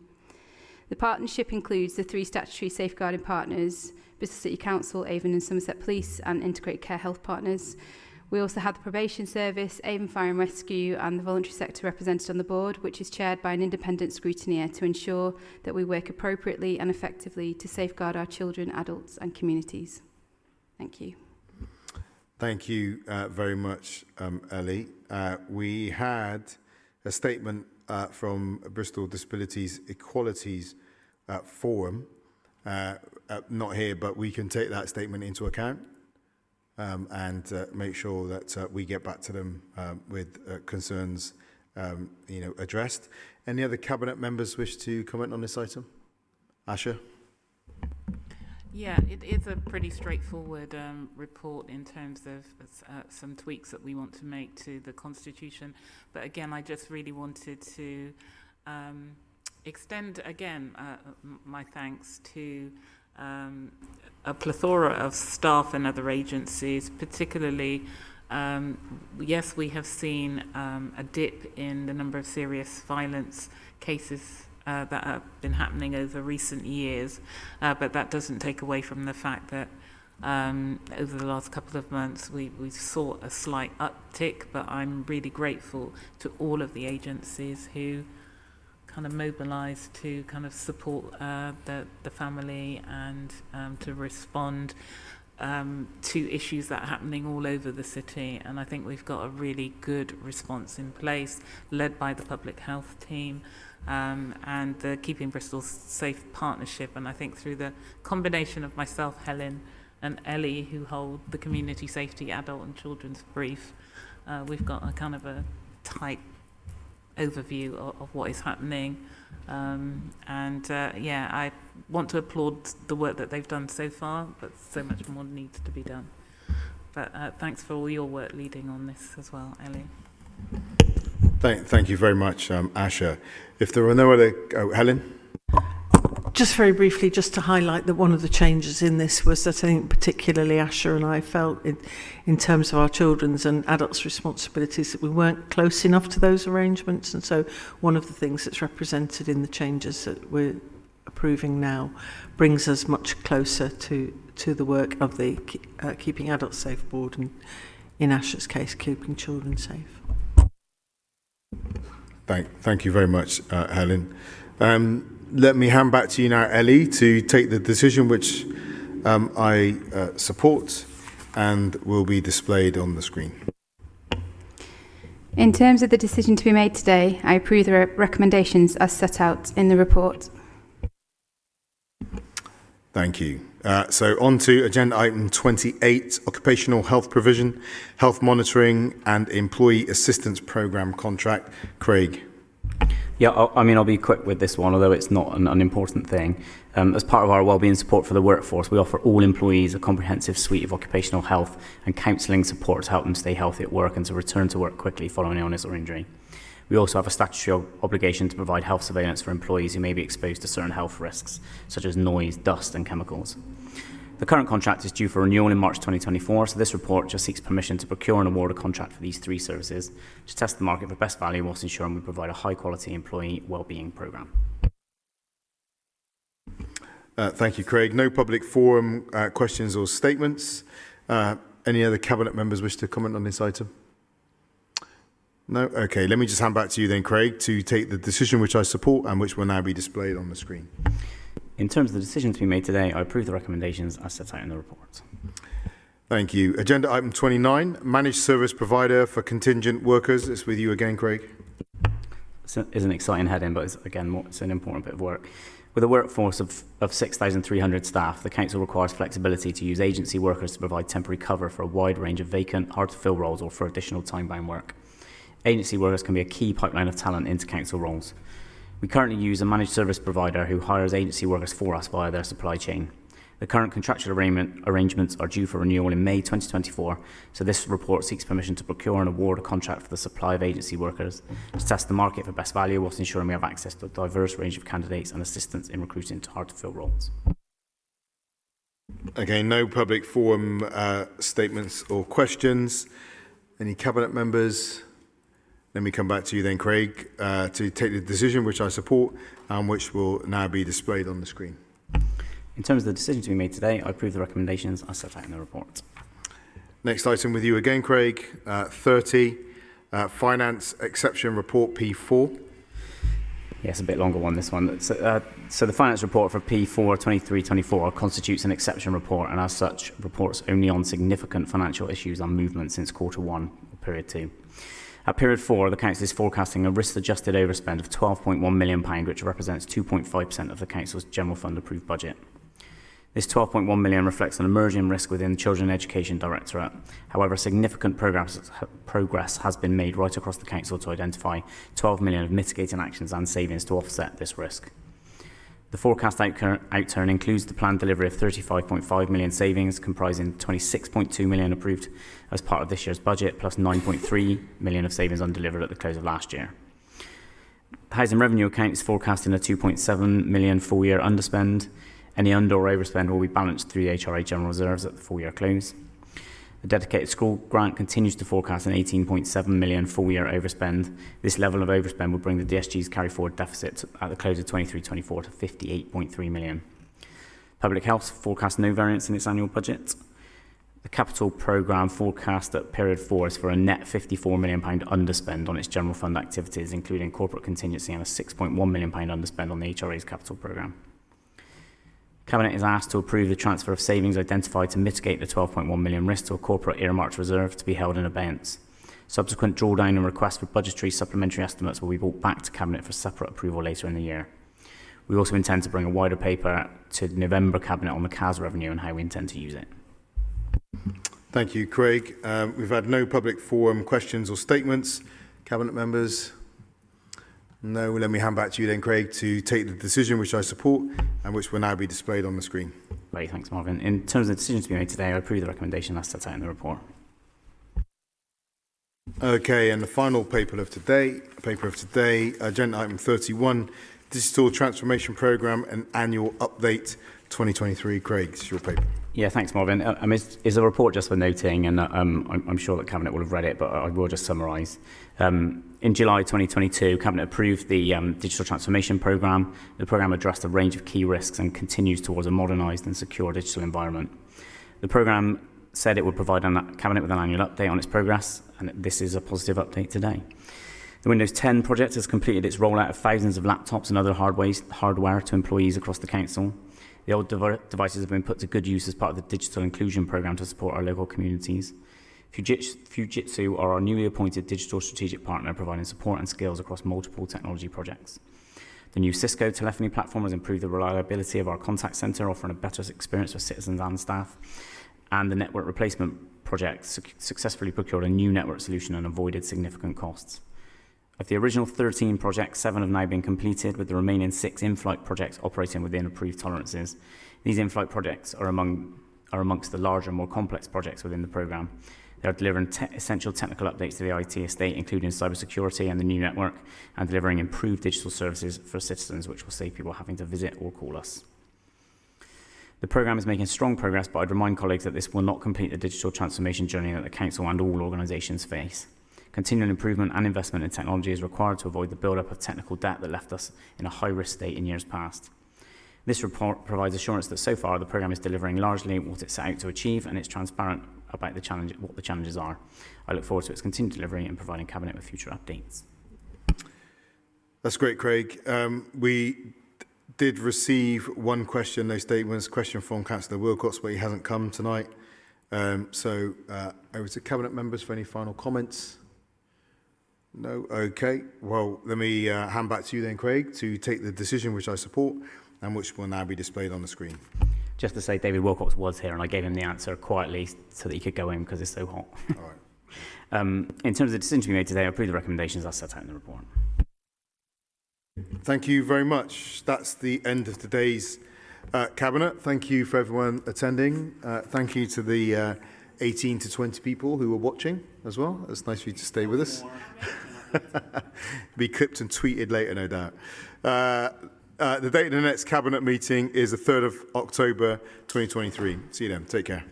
[SPEAKER 12] The partnership includes the 3 statutory safeguarding partners, Bristol City Council, Avon and Somerset Police, and Integrated Care Health Partners. We also have the Probation Service, Avon Fire and Rescue, and the voluntary sector represented on the board, which is chaired by an independent scrutineer to ensure that we work appropriately and effectively to safeguard our children, adults and communities. Thank you.
[SPEAKER 1] Thank you very much, Ellie. We had a statement from Bristol Disabilities Equalities Forum. Not here, but we can take that statement into account and make sure that we get back to them with concerns addressed. Any other Cabinet members wish to comment on this item? Asha?
[SPEAKER 7] Yeah, it is a pretty straightforward report in terms of some tweaks that we want to make to the Constitution. But again, I just really wanted to extend again my thanks to a plethora of staff and other agencies, particularly, yes, we have seen a dip in the number of serious violence cases that have been happening over recent years, but that doesn't take away from the fact that over the last couple of months we saw a slight uptick, but I'm really grateful to all of the agencies who kind of mobilised to kind of support the family and to respond to issues that are happening all over the city, and I think we've got a really good response in place, led by the public health team and the Keeping Bristol Safe partnership. And I think through the combination of myself, Helen, and Ellie, who hold the community safety adult and children's brief, we've got a kind of a tight overview of what is happening. Yeah, I want to applaud the work that they've done so far, but so much more needs to be done. But thanks for all your work leading on this as well, Ellie.
[SPEAKER 1] Thank you very much, Asha. If there are no other... Oh, Helen?
[SPEAKER 6] Just very briefly, just to highlight that one of the changes in this was that I think particularly Asha and I felt in terms of our children's and adults' responsibilities that we weren't close enough to those arrangements. And so one of the things that's represented in the changes that we're approving now brings us much closer to the work of the Keeping Adults Safe Board and, in Asha's case, Keeping Children Safe.
[SPEAKER 1] Thank you very much, Helen. Let me hand back to you now, Ellie, to take the decision which I support and will be displayed on the screen.
[SPEAKER 12] In terms of the decision to be made today, I approve the recommendations as set out in the report.
[SPEAKER 1] Thank you. So on to agenda item 28, occupational health provision, health monitoring and employee assistance programme contract. Craig.
[SPEAKER 8] Yeah, I'll be quick with this one, although it's not an unimportant thing. As part of our wellbeing support for the workforce, we offer all employees a comprehensive suite of occupational health and counselling support to help them stay healthy at work and to return to work quickly following illness or injury. We also have a statutory obligation to provide health surveillance for employees who may be exposed to certain health risks, such as noise, dust and chemicals. The current contract is due for renewal in March 2024, so this report just seeks permission to procure and award a contract for these three services to test the market for best value whilst ensuring we provide a high-quality employee wellbeing programme.
[SPEAKER 1] Thank you, Craig. No public forum questions or statements. Any other Cabinet members wish to comment on this item? No? Okay, let me just hand back to you then, Craig, to take the decision which I support and which will now be displayed on the screen.
[SPEAKER 8] In terms of the decision to be made today, I approve the recommendations as set out in the report.
[SPEAKER 1] Thank you. Agenda item 29, managed service provider for contingent workers. It's with you again, Craig.
[SPEAKER 8] It's an exciting heading, but it's an important bit of work. With a workforce of 6,300 staff, the Council requires flexibility to use agency workers to provide temporary cover for a wide range of vacant, hard-to-fill roles or for additional time-bound work. Agency workers can be a key pipeline of talent into Council roles. We currently use a managed service provider who hires agency workers for us via their supply chain. The current contractual arrangements are due for renewal in May 2024, so this report seeks permission to procure and award a contract for the supply of agency workers to test the market for best value whilst ensuring we have access to a diverse range of candidates and assistance in recruiting to hard-to-fill roles.
[SPEAKER 1] Okay, no public forum statements or questions. Any Cabinet members? Let me come back to you then, Craig, to take the decision which I support and which will now be displayed on the screen.
[SPEAKER 8] In terms of the decision to be made today, I approve the recommendations as set out in the report.
[SPEAKER 1] Next item with you again, Craig, 30, Finance Exception Report P4.
[SPEAKER 8] Yes, a bit longer one, this one. So the finance report for P4 23-24 constitutes an exception report and as such reports only on significant financial issues and movement since Q1 or period 2. At period 4, the Council is forecasting a risk-adjusted overspend of £12.1 million, which represents 2.5% of the Council's General Fund approved budget. This £12.1 million reflects an emerging risk within the Children Education Directorate. However, significant progress has been made right across the Council to identify £12 million of mitigating actions and savings to offset this risk. The forecast outturn includes the planned delivery of £35.5 million savings, comprising £26.2 million approved as part of this year's budget, plus £9.3 million of savings undelivered at the close of last year. The Housing Revenue Account is forecasting a £2.7 million full-year underspend. Any under or overspend will be balanced through the HRA General Reserves at the full-year close. The Dedicated School Grant continues to forecast an £18.7 million full-year overspend. This level of overspend will bring the DSG's carry-forward deficit at the close of 23-24 to £58.3 million. Public Health forecasts no variance in its annual budget. The capital programme forecast at period 4 is for a net £54 million underspend on its general fund activities, including corporate contingency and a £6.1 million underspend on the HRA's capital programme. Cabinet is asked to approve the transfer of savings identified to mitigate the 12.1 million risk to a corporate earmarked reserve to be held in abeyance. Subsequent drawdown and request for budgetary supplementary estimates will be brought back to Cabinet for separate approval later in the year. We also intend to bring a wider paper to the November Cabinet on the CAS revenue and how we intend to use it.
[SPEAKER 1] Thank you, Craig. We've had no public forum questions or statements. Cabinet members? No. Let me hand back to you then, Craig, to take the decision which I support and which will now be displayed on the screen.
[SPEAKER 8] Great, thanks, Marvin. In terms of the decisions to be made today, I approve the recommendation as set out in the report.
[SPEAKER 1] Okay, and the final paper of today, agenda item 31, Digital Transformation Programme and Annual Update 2023. Craig, it's your paper.
[SPEAKER 8] Yeah, thanks, Marvin. It's a report just for noting, and I'm sure that Cabinet will have read it, but I will just summarise. In July 2022, Cabinet approved the Digital Transformation Programme. The programme addressed a range of key risks and continues towards a modernised and secure digital environment. The programme said it would provide Cabinet with an annual update on its progress, and this is a positive update today. The Windows 10 project has completed its rollout of thousands of laptops and other hardware to employees across the council. The old devices have been put to good use as part of the digital inclusion programme to support our local communities. Fujitsu are our newly appointed digital strategic partner, providing support and skills across multiple technology projects. The new Cisco telephony platform has improved the reliability of our contact centre, offering a better experience for citizens and staff. And the network replacement project successfully procured a new network solution and avoided significant costs. Of the original 13 projects, 7 have now been completed, with the remaining 6 in-flight projects operating within approved tolerances. These in-flight projects are amongst the larger, more complex projects within the programme. They are delivering essential technical updates to the IT estate, including cybersecurity and the new network, and delivering improved digital services for citizens, which will save people having to visit or call us. The programme is making strong progress, but I'd remind colleagues that this will not complete the digital transformation journey that the Council and all organisations face. Continual improvement and investment in technology is required to avoid the build-up of technical debt that left us in a high-risk state in years past. This report provides assurance that so far the programme is delivering largely what it set out to achieve, and it's transparent about what the challenges are. I look forward to its continued delivery and providing Cabinet with future updates.
[SPEAKER 1] That's great, Craig. We did receive one question, no statements, question from Councillor Wilcox, but he hasn't come tonight. Over to Cabinet members for any final comments. No? Okay. Well, let me hand back to you then, Craig, to take the decision which I support and which will now be displayed on the screen.
[SPEAKER 8] Just to say, David Wilcox was here, and I gave him the answer quietly so that he could go in because it's so hot.
[SPEAKER 1] All right.
[SPEAKER 8] In terms of the decision to be made today, I approve the recommendations as set out in the report.
[SPEAKER 1] Thank you very much. That's the end of today's Cabinet. Thank you for everyone attending. Thank you to the 18 to 20 people who were watching as well. It's nice for you to stay with us. Be clipped and tweeted later, no doubt. The date of the next Cabinet meeting is the 3rd of October 2023. See you then. Take care.